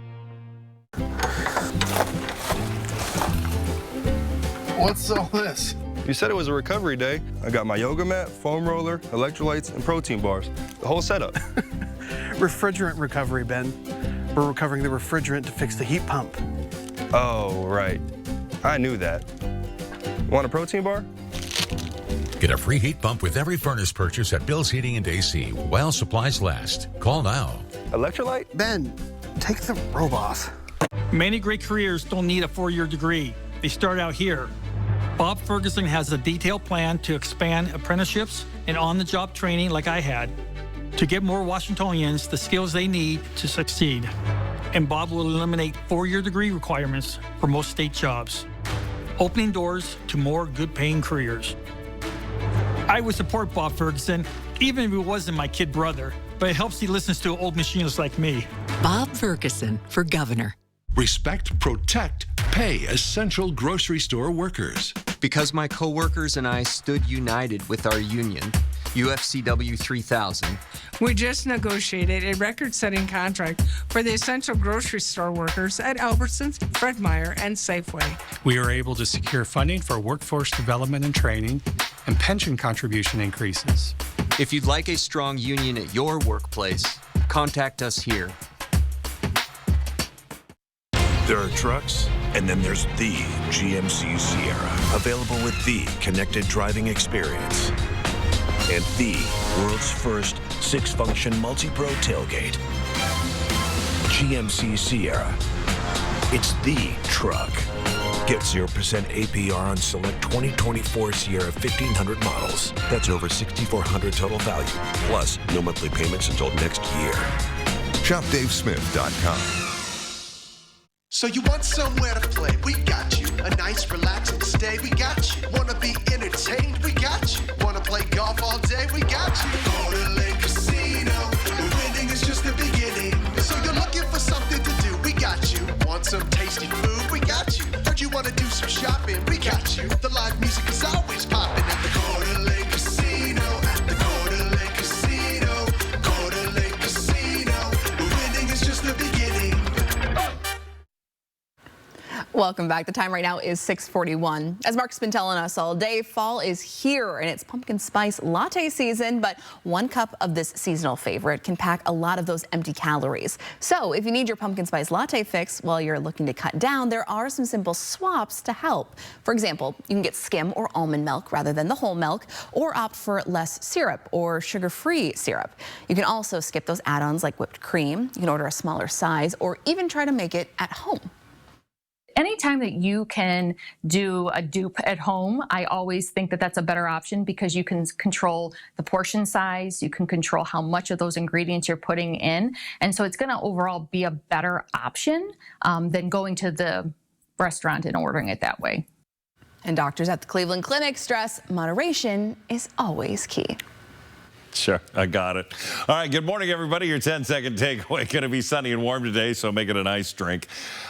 What's all this? You said it was a recovery day. I got my yoga mat, foam roller, electrolytes, and protein bars. The whole setup. Refrigerant recovery, Ben. We're recovering the refrigerant to fix the heat pump. Oh, right. I knew that. Want a protein bar? Get a free heat pump with every furnace purchase at Bill's Heating and AC while supplies last. Call now. Electrolyte? Ben, take the robe off. Many great careers don't need a 4-year degree. They start out here. Bob Ferguson has a detailed plan to expand apprenticeships and on-the-job training like I had to get more Washingtonians the skills they need to succeed. And Bob will eliminate 4-year degree requirements for most state jobs, opening doors to more good-paying careers. I would support Bob Ferguson, even if he wasn't my kid brother, but it helps he listens to old machinists like me. Bob Ferguson for governor. Respect, protect, pay essential grocery store workers. Because my coworkers and I stood united with our union, UFCW 3000. We just negotiated a record-setting contract for the essential grocery store workers at Albertsons, Fred Meyer, and Safeway. We are able to secure funding for workforce development and training and pension contribution increases. If you'd like a strong union at your workplace, contact us here. There are trucks, and then there's the GMC Sierra, available with the connected driving experience and the world's first 6-function multi-pro tailgate. GMC Sierra. It's the truck. Get 0% APR on select 2024 Sierra 1500 models. That's over $6,400 total value. Plus, no monthly payments until next year. Shop DaveSmith.com. So you want somewhere to play? We got you. A nice relaxing stay? We got you. Wanna be entertained? We got you. Wanna play golf all day? We got you. Go to Lake Casino. Winning is just the beginning. So you're looking for something to do? We got you. Want some tasty food? We got you. Heard you wanna do some shopping? We got you. The live music is always popping at the Go to Lake Casino. At the Go to Lake Casino. Go to Lake Casino. Winning is just the beginning. Welcome back. The time right now is 6:41. As Mark's been telling us all day, fall is here and it's pumpkin spice latte season, but 1 cup of this seasonal favorite can pack a lot of those empty calories. So if you need your pumpkin spice latte fix while you're looking to cut down, there are some simple swaps to help. For example, you can get skim or almond milk rather than the whole milk, or opt for less syrup or sugar-free syrup. You can also skip those add-ons like whipped cream. You can order a smaller size or even try to make it at home. Anytime that you can do a dupe at home, I always think that that's a better option because you can control the portion size, you can control how much of those ingredients you're putting in, and so it's going to overall be a better option than going to the restaurant and ordering it that way. And doctors at the Cleveland Clinic stress moderation is always key. Sure, I got it. All right, good morning, everybody. Your 10-second takeaway. Going to be sunny and warm today, so make it a nice drink.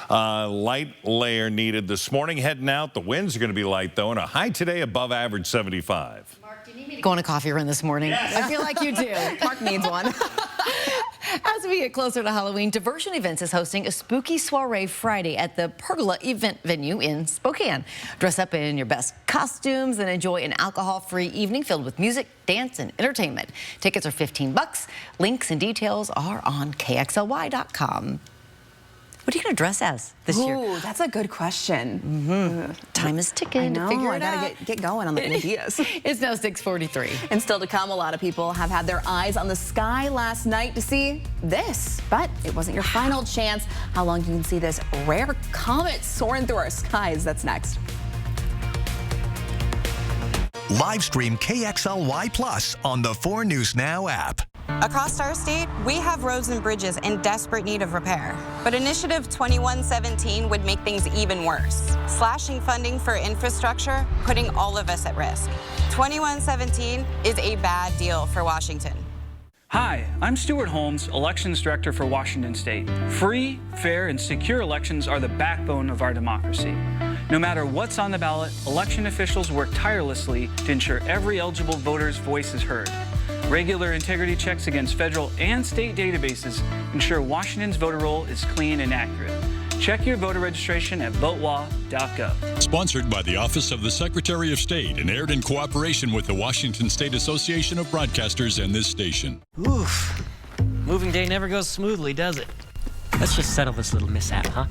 Light layer needed this morning. Heading out, the winds are going to be light, though, and a high today above average 75. Mark, do you need me to go on a coffee run this morning? Yes. I feel like you do. Mark needs one. As we get closer to Halloween, Diversion Events is hosting a spooky soiree Friday at the Pergola event venue in Spokane. Dress up in your best costumes and enjoy an alcohol-free evening filled with music, dance, and entertainment. Tickets are $15. Links and details are on KXLY.com. What are you going to dress as this year? Ooh, that's a good question. Time is ticking to figure it out. I gotta get going on the ideas. It's now 6:43. And still to come, a lot of people have had their eyes on the sky last night to see this, but it wasn't your final chance. How long you can see this rare comet soaring through our skies? That's next. Live stream KXLY Plus on the 4 News Now app. Across our state, we have roads and bridges in desperate need of repair. But Initiative 2117 would make things even worse, slashing funding for infrastructure, putting all of us at risk. 2117 is a bad deal for Washington. Hi, I'm Stuart Holmes, Elections Director for Washington State. Free, fair, and secure elections are the backbone of our democracy. No matter what's on the ballot, election officials work tirelessly to ensure every eligible voter's voice is heard. Regular integrity checks against federal and state databases ensure Washington's voter roll is clean and accurate. Check your voter registration at votewa.gov. Sponsored by the Office of the Secretary of State and aired in cooperation with the Washington State Association of Broadcasters and this station. Oof. Moving day never goes smoothly, does it? Let's just settle this little mishap, huh?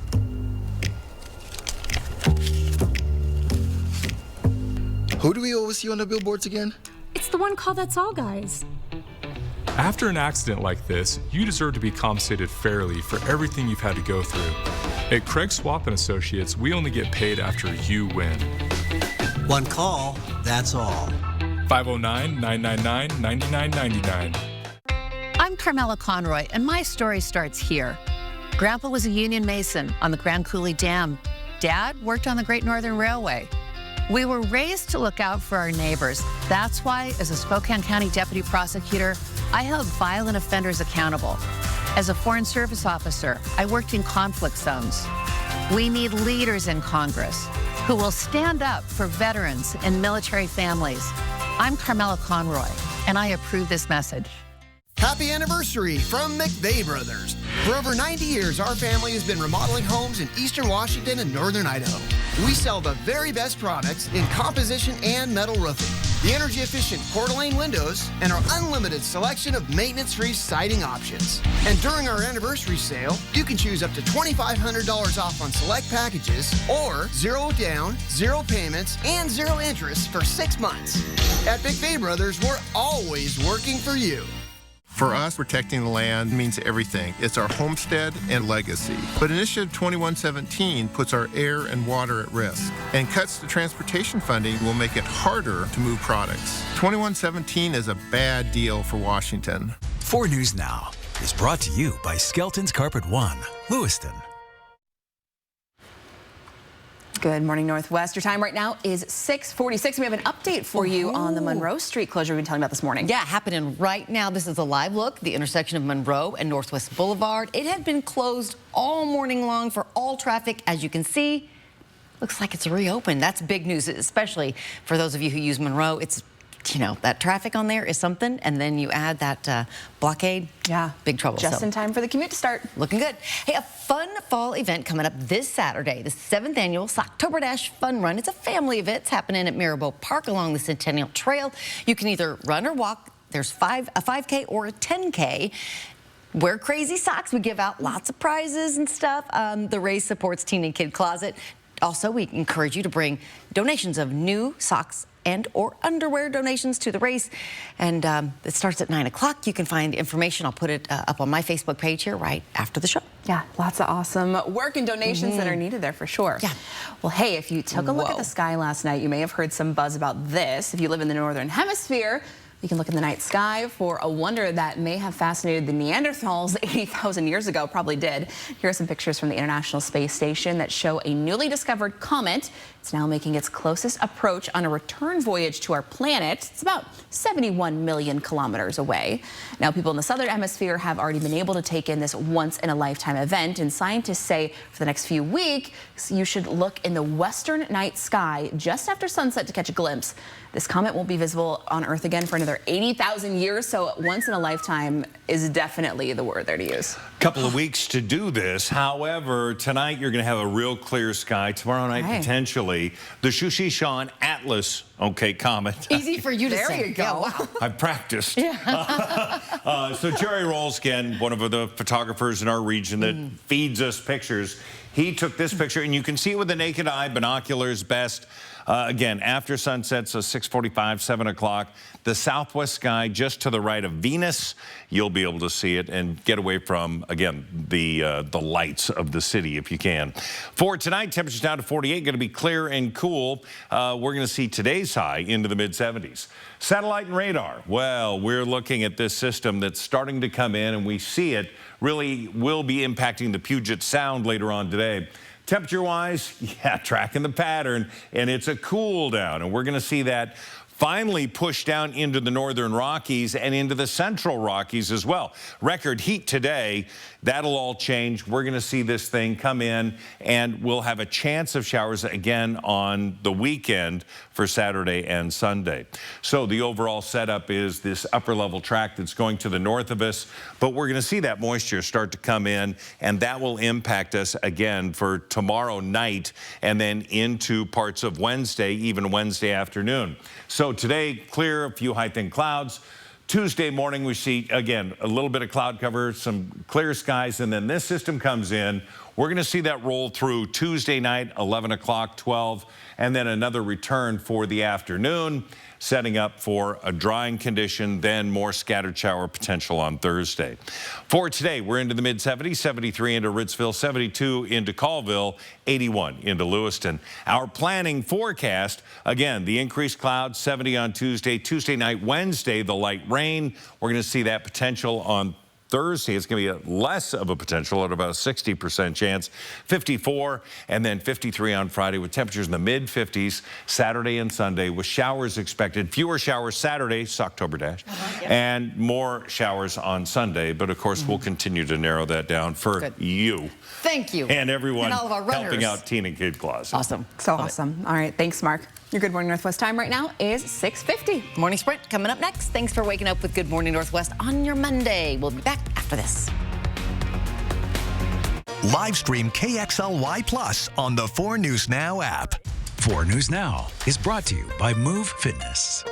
Who do we always see on the billboards again? It's the one called That's All Guys. After an accident like this, you deserve to be compensated fairly for everything you've had to go through. At Craig Swap & Associates, we only get paid after you win. One call, that's all. 509-999-9999. I'm Carmela Conroy, and my story starts here. Grandpa was a union mason on the Grand Coulee Dam. Dad worked on the Great Northern Railway. We were raised to look out for our neighbors. That's why, as a Spokane County deputy prosecutor, I held violent offenders accountable. As a Foreign Service officer, I worked in conflict zones. We need leaders in Congress who will stand up for veterans and military families. I'm Carmela Conroy, and I approve this message. Happy anniversary from McVeigh Brothers. For over 90 years, our family has been remodeling homes in eastern Washington and northern Idaho. We sell the very best products in composition and metal roofing, the energy-efficient Coeur d'Alene windows, and our unlimited selection of maintenance-free siding options. And during our anniversary sale, you can choose up to $2,500 off on select packages or 0 down, 0 payments, and 0 interest for 6 months. At McVeigh Brothers, we're always working for you. For us, protecting the land means everything. It's our homestead and legacy. But Initiative 2117 puts our air and water at risk, and cuts to transportation funding will make it harder to move products. 2117 is a bad deal for Washington. 4 News Now is brought to you by Skelton's Carpet One, Lewiston. Good morning, Northwest. Your time right now is 6:46. We have an update for you on the Monroe Street closure we've been telling about this morning. Yeah, happening right now. This is a live look, the intersection of Monroe and Northwest Boulevard. It had been closed all morning long for all traffic. As you can see, looks like it's reopened. That's big news, especially for those of you who use Monroe. It's, you know, that traffic on there is something, and then you add that blockade. Yeah, big trouble. Just in time for the commute to start. Looking good. Hey, a fun fall event coming up this Saturday, the 7th annual Socktober Dash Fun Run. It's a family event. It's happening at Mirabeau Park along the Centennial Trail. You can either run or walk. There's a 5K or a 10K. Wear crazy socks. We give out lots of prizes and stuff. The race supports Teen and Kid Closet. Also, we encourage you to bring donations of new socks and or underwear donations to the race. And it starts at 9 o'clock. You can find information. I'll put it up on my Facebook page here right after the show. Yeah, lots of awesome work and donations that are needed there for sure. Yeah. Well, hey, if you took a look at the sky last night, you may have heard some buzz about this. If you live in the Northern Hemisphere, you can look in the night sky for a wonder that may have fascinated the Neanderthals 80,000 years ago, probably did. Here are some pictures from the International Space Station that show a newly discovered comet. It's now making its closest approach on a return voyage to our planet. It's about 71 million kilometers away. Now, people in the Southern Hemisphere have already been able to take in this once-in-a-lifetime event, and scientists say for the next few weeks, you should look in the western night sky just after sunset to catch a glimpse. This comet won't be visible on Earth again for another 80,000 years, so once in a lifetime is definitely the word there to use. Couple of weeks to do this. However, tonight you're going to have a real clear sky. Tomorrow night, potentially, the Shushishan Atlas, comet. Easy for you to say. There you go. Yeah, wow. I've practiced. Yeah. So Jerry Rolskin, one of the photographers in our region that feeds us pictures, he took this picture, and you can see it with the naked eye, binoculars best. Again, after sunset, so 6:45, 7 o'clock, the southwest sky just to the right of Venus, you'll be able to see it and get away from, again, the lights of the city if you can. For tonight, temperatures down to 48, going to be clear and cool. We're going to see today's high into the mid-70s. Satellite and radar. Well, we're looking at this system that's starting to come in, and we see it really will be impacting the Puget Sound later on today. Temperature-wise, yeah, tracking the pattern, and it's a cool down, and we're going to see that finally push down into the northern Rockies and into the central Rockies as well. Record heat today. That'll all change. We're going to see this thing come in, and we'll have a chance of showers again on the weekend for Saturday and Sunday. So the overall setup is this upper level track that's going to the north of us, but we're going to see that moisture start to come in, and that will impact us again for tomorrow night and then into parts of Wednesday, even Wednesday afternoon. So today, clear, a few high thin clouds. Tuesday morning, we see, again, a little bit of cloud cover, some clear skies, and then this system comes in. We're going to see that roll through Tuesday night, 11 o'clock, 12, and then another return for the afternoon, setting up for a drying condition, then more scattered shower potential on Thursday. For today, we're into the mid-70s, 73 into Ritzville, 72 into Colville, 81 into Lewiston. Our planning forecast, again, the increased clouds, 70 on Tuesday night, Wednesday, the light rain. We're going to see that potential on Thursday. It's going to be less of a potential at about a 60% chance. 54 and then 53 on Friday with temperatures in the mid-50s Saturday and Sunday with showers expected. Fewer showers Saturday, October dash, and more showers on Sunday. But of course, we'll continue to narrow that down for you. Thank you. And everyone and all of our helping out Teen and Kid Closet. Awesome. So awesome. All right. Thanks, Mark. Your Good Morning Northwest time right now is 6:50. Morning Sprint coming up next. Thanks for waking up with Good Morning Northwest on your Monday. We'll be back after this. Live stream KXLY Plus on the 4 News Now app. 4 News Now is brought to you by Move Fitness.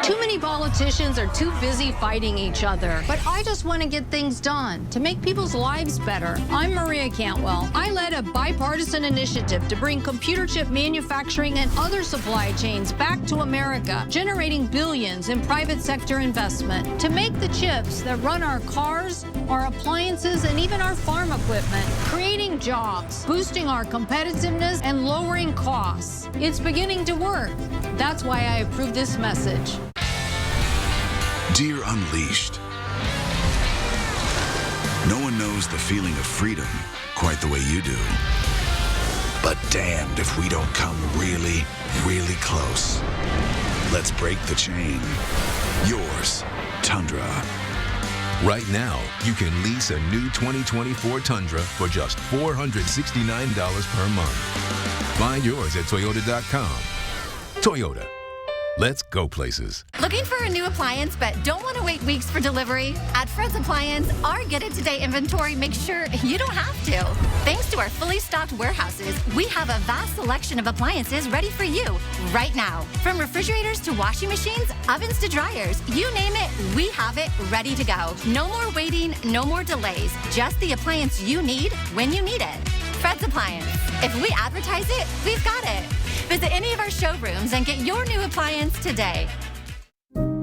Too many politicians are too busy fighting each other, but I just want to get things done to make people's lives better. I'm Maria Cantwell. I led a bipartisan initiative to bring computer chip manufacturing and other supply chains back to America, generating billions in private sector investment to make the chips that run our cars, our appliances, and even our farm equipment, creating jobs, boosting our competitiveness, and lowering costs. It's beginning to work. That's why I approve this message. Dear Unleashed, no one knows the feeling of freedom quite the way you do. But damned if we don't come really, really close. Let's break the chain. Yours, Tundra. Right now, you can lease a new 2024 Tundra for just $469 per month. Find yours at Toyota.com. Toyota. Let's go places. Looking for a new appliance but don't want to wait weeks for delivery? At Fred's Appliance, our Get It Today inventory makes sure you don't have to. Thanks to our fully stocked warehouses, we have a vast selection of appliances ready for you right now. From refrigerators to washing machines, ovens to dryers, you name it, we have it ready to go. No more waiting, no more delays. Just the appliance you need when you need it. Fred's Appliance. If we advertise it, we've got it. Visit any of our showrooms and get your new appliance today.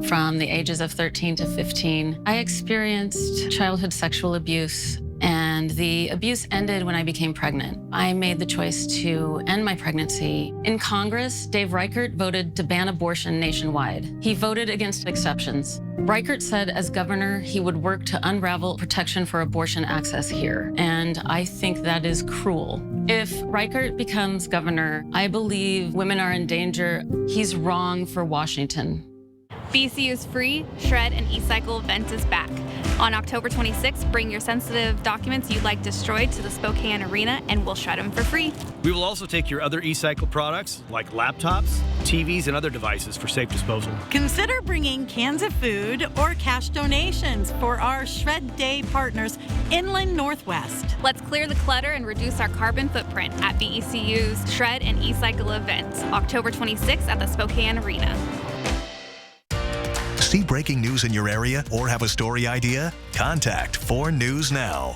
From the ages of 13 to 15, I experienced childhood sexual abuse, and the abuse ended when I became pregnant. I made the choice to end my pregnancy. In Congress, Dave Reichert voted to ban abortion nationwide. He voted against exceptions. Reichert said as governor, he would work to unravel protection for abortion access here, and I think that is cruel. If Reichert becomes governor, I believe women are in danger. He's wrong for Washington. BCU's free Shred and E-Cycle event is back. On October 26th, bring your sensitive documents you'd like destroyed to the Spokane Arena and we'll shred them for free. We will also take your other E-Cycle products like laptops, TVs, and other devices for safe disposal. Consider bringing cans of food or cash donations for our Shred Day partners, Inland Northwest. Let's clear the clutter and reduce our carbon footprint at BECU's Shred and E-Cycle event, October 26th at the Spokane Arena. See breaking news in your area or have a story idea? Contact 4 News Now.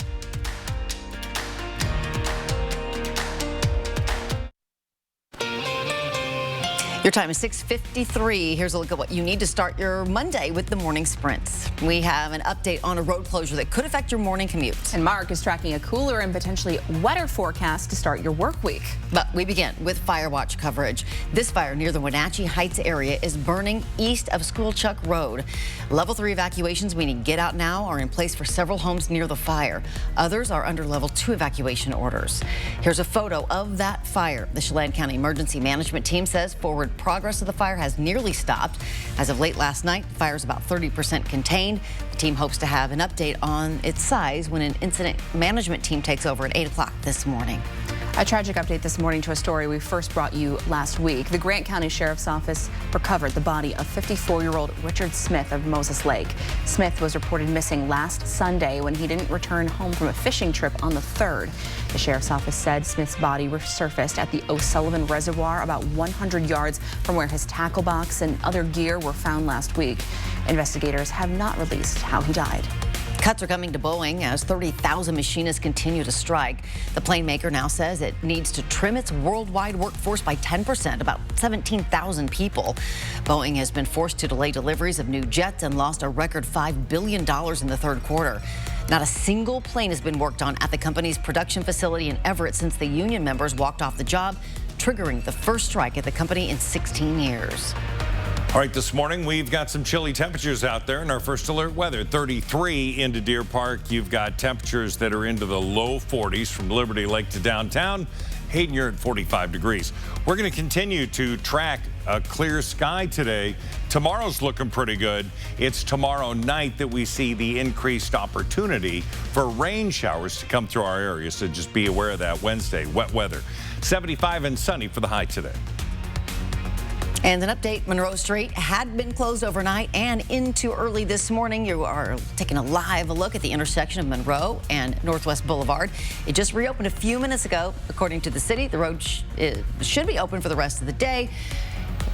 Your time is 6:53. Here's a look at what you need to start your Monday with the morning sprints. We have an update on a road closure that could affect your morning commute. And Mark is tracking a cooler and potentially wetter forecast to start your work week. But we begin with fire watch coverage. This fire near the Wenatchee Heights area is burning east of Squilchuck Road. Level 3 evacuations, meaning get out now, are in place for several homes near the fire. Others are under level 2 evacuation orders. Here's a photo of that fire. The Chelan County Emergency Management Team says forward progress of the fire has nearly stopped. As of late last night, the fire is about 30% contained. The team hopes to have an update on its size when an incident management team takes over at 8 o'clock this morning. A tragic update this morning to a story we first brought you last week. The Grant County Sheriff's Office recovered the body of 54-year-old Richard Smith of Moses Lake. Smith was reported missing last Sunday when he didn't return home from a fishing trip on the 3rd. The Sheriff's Office said Smith's body resurfaced at the O'Sullivan Reservoir about 100 yards from where his tackle box and other gear were found last week. Investigators have not released how he died. Cuts are coming to Boeing as 30,000 machinists continue to strike. The plane maker now says it needs to trim its worldwide workforce by 10%, about 17,000 people. Boeing has been forced to delay deliveries of new jets and lost a record $5 billion in the third quarter. Not a single plane has been worked on at the company's production facility in Everett since the union members walked off the job, triggering the first strike at the company in 16 years. All right, this morning we've got some chilly temperatures out there in our first alert weather. 33 into Deer Park. You've got temperatures that are into the low 40s from Liberty Lake to downtown. Hayden, you're at 45 degrees. We're going to continue to track a clear sky today. Tomorrow's looking pretty good. It's tomorrow night that we see the increased opportunity for rain showers to come through our area. So just be aware of that Wednesday. Wet weather. 75 and sunny for the high today. And an update, Monroe Street had been closed overnight and into early this morning. You are taking a live look at the intersection of Monroe and Northwest Boulevard. It just reopened a few minutes ago. According to the city, the road should be open for the rest of the day,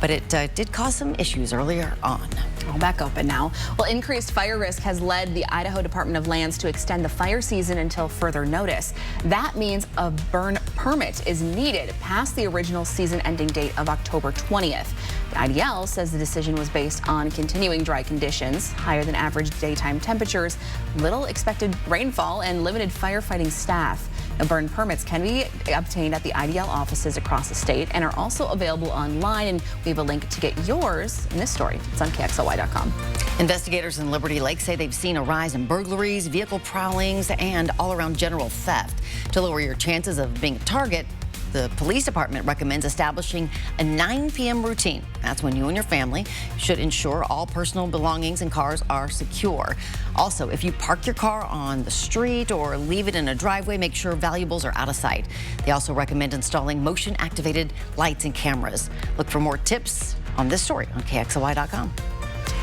but it did cause some issues earlier on. All back open now. Well, increased fire risk has led the Idaho Department of Lands to extend the fire season until further notice. That means a burn permit is needed past the original season ending date of October 20th. The IDL says the decision was based on continuing dry conditions, higher than average daytime temperatures, little expected rainfall, and limited firefighting staff. Now, burn permits can be obtained at the IDL offices across the state and are also available online. And we have a link to get yours in this story. It's on KXLY.com. Investigators in Liberty Lake say they've seen a rise in burglaries, vehicle prowlings, and all-around general theft. To lower your chances of being a target, the police department recommends establishing a 9 p.m. routine. That's when you and your family should ensure all personal belongings and cars are secure. Also, if you park your car on the street or leave it in a driveway, make sure valuables are out of sight. They also recommend installing motion-activated lights and cameras. Look for more tips on this story on KXLY.com.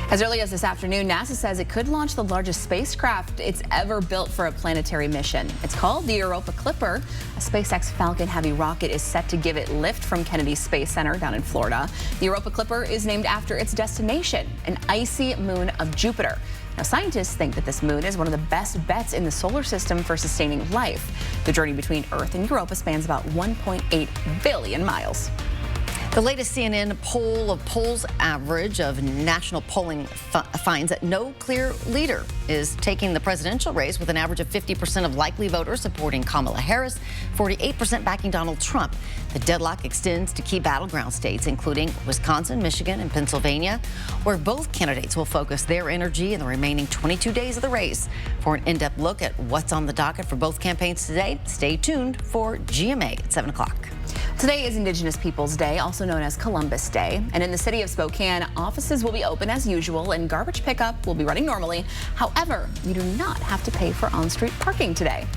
As early as this afternoon, NASA says it could launch the largest spacecraft it's ever built for a planetary mission. It's called the Europa Clipper. A SpaceX Falcon Heavy rocket is set to give it lift from Kennedy Space Center down in Florida. The Europa Clipper is named after its destination, an icy moon of Jupiter. Now, scientists think that this moon is one of the best bets in the solar system for sustaining life. The journey between Earth and Europa spans about 1.8 billion miles. The latest CNN poll of polls average of national polling finds that no clear leader is taking the presidential race, with an average of 50% of likely voters supporting Kamala Harris, 48% backing Donald Trump. The deadlock extends to key battleground states, including Wisconsin, Michigan, and Pennsylvania, where both candidates will focus their energy in the remaining 22 days of the race. For an in-depth look at what's on the docket for both campaigns today, stay tuned for GMA at 7 o'clock. Today is Indigenous Peoples Day, also known as Columbus Day. And in the city of Spokane, offices will be open as usual and garbage pickup will be running normally. However, you do not have to pay for on-street parking today.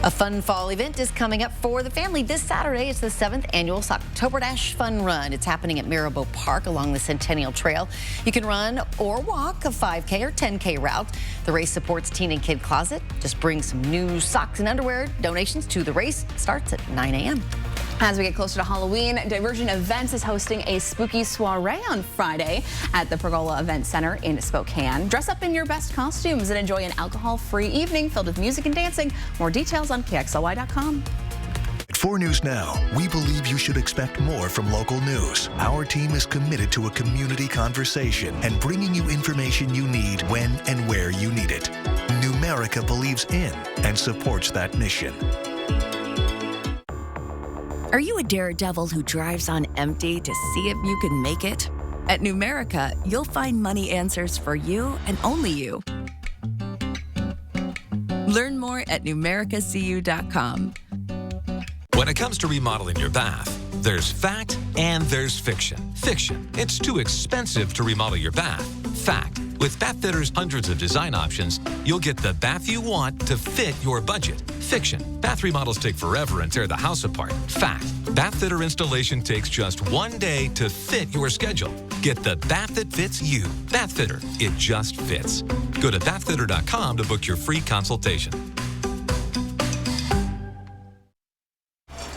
A fun fall event is coming up for the family this Saturday. It's the 7th annual Socktober Dash Fun Run. It's happening at Marabou Park along the Centennial Trail. You can run or walk a 5K or 10K route. The race supports Teen and Kid Closet. Just bring some new socks and underwear. Donations to the race starts at 9 a.m. As we get closer to Halloween, Diversion Events is hosting a spooky soiree on Friday at the Pergola Event Center in Spokane. Dress up in your best costumes and enjoy an alcohol-free evening filled with music and dancing. More details on KXLY.com. At 4 News Now, we believe you should expect more from local news. Our team is committed to a community conversation and bringing you information you need when and where you need it. Numerica believes in and supports that mission. Are you a daredevil who drives on empty to see if you can make it? At Numerica, you'll find money answers for you and only you. Learn more at numericacu.com. When it comes to remodeling your bath, there's fact and there's fiction. Fiction, it's too expensive to remodel your bath. Fact, with Bathfitter's hundreds of design options, you'll get the bath you want to fit your budget. Fiction, bath remodels take forever and tear the house apart. Fact, Bathfitter installation takes just 1 day to fit your schedule. Get the bath that fits you. Bathfitter, it just fits. Go to bathfitter.com to book your free consultation.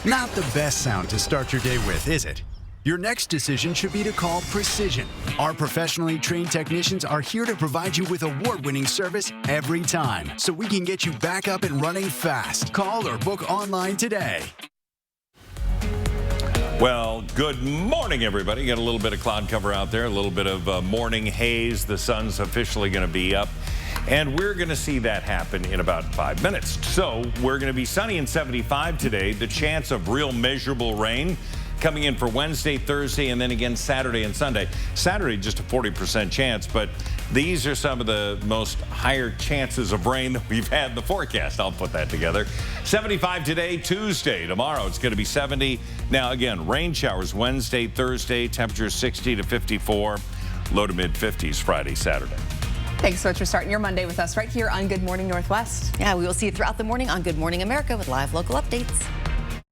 Not the best sound to start your day with, is it? Your next decision should be to call Precision. Our professionally trained technicians are here to provide you with award-winning service every time, so we can get you back up and running fast. Call or book online today. Well, good morning, everybody. Got a little bit of cloud cover out there, a little bit of morning haze. The sun's officially going to be up, and we're going to see that happen in about 5 minutes. So we're going to be sunny and 75 today. The chance of real measurable rain coming in for Wednesday, Thursday, and then again Saturday and Sunday. Saturday, just a 40% chance, but these are some of the most higher chances of rain that we've had in the forecast. I'll put that together. 75 today, Tuesday. Tomorrow, it's going to be 70. Now, again, rain showers Wednesday, Thursday, temperatures 60 to 54, low to mid 50s Friday, Saturday. Thanks so much for starting your Monday with us right here on Good Morning Northwest. Yeah, we will see you throughout the morning on Good Morning America with live local updates.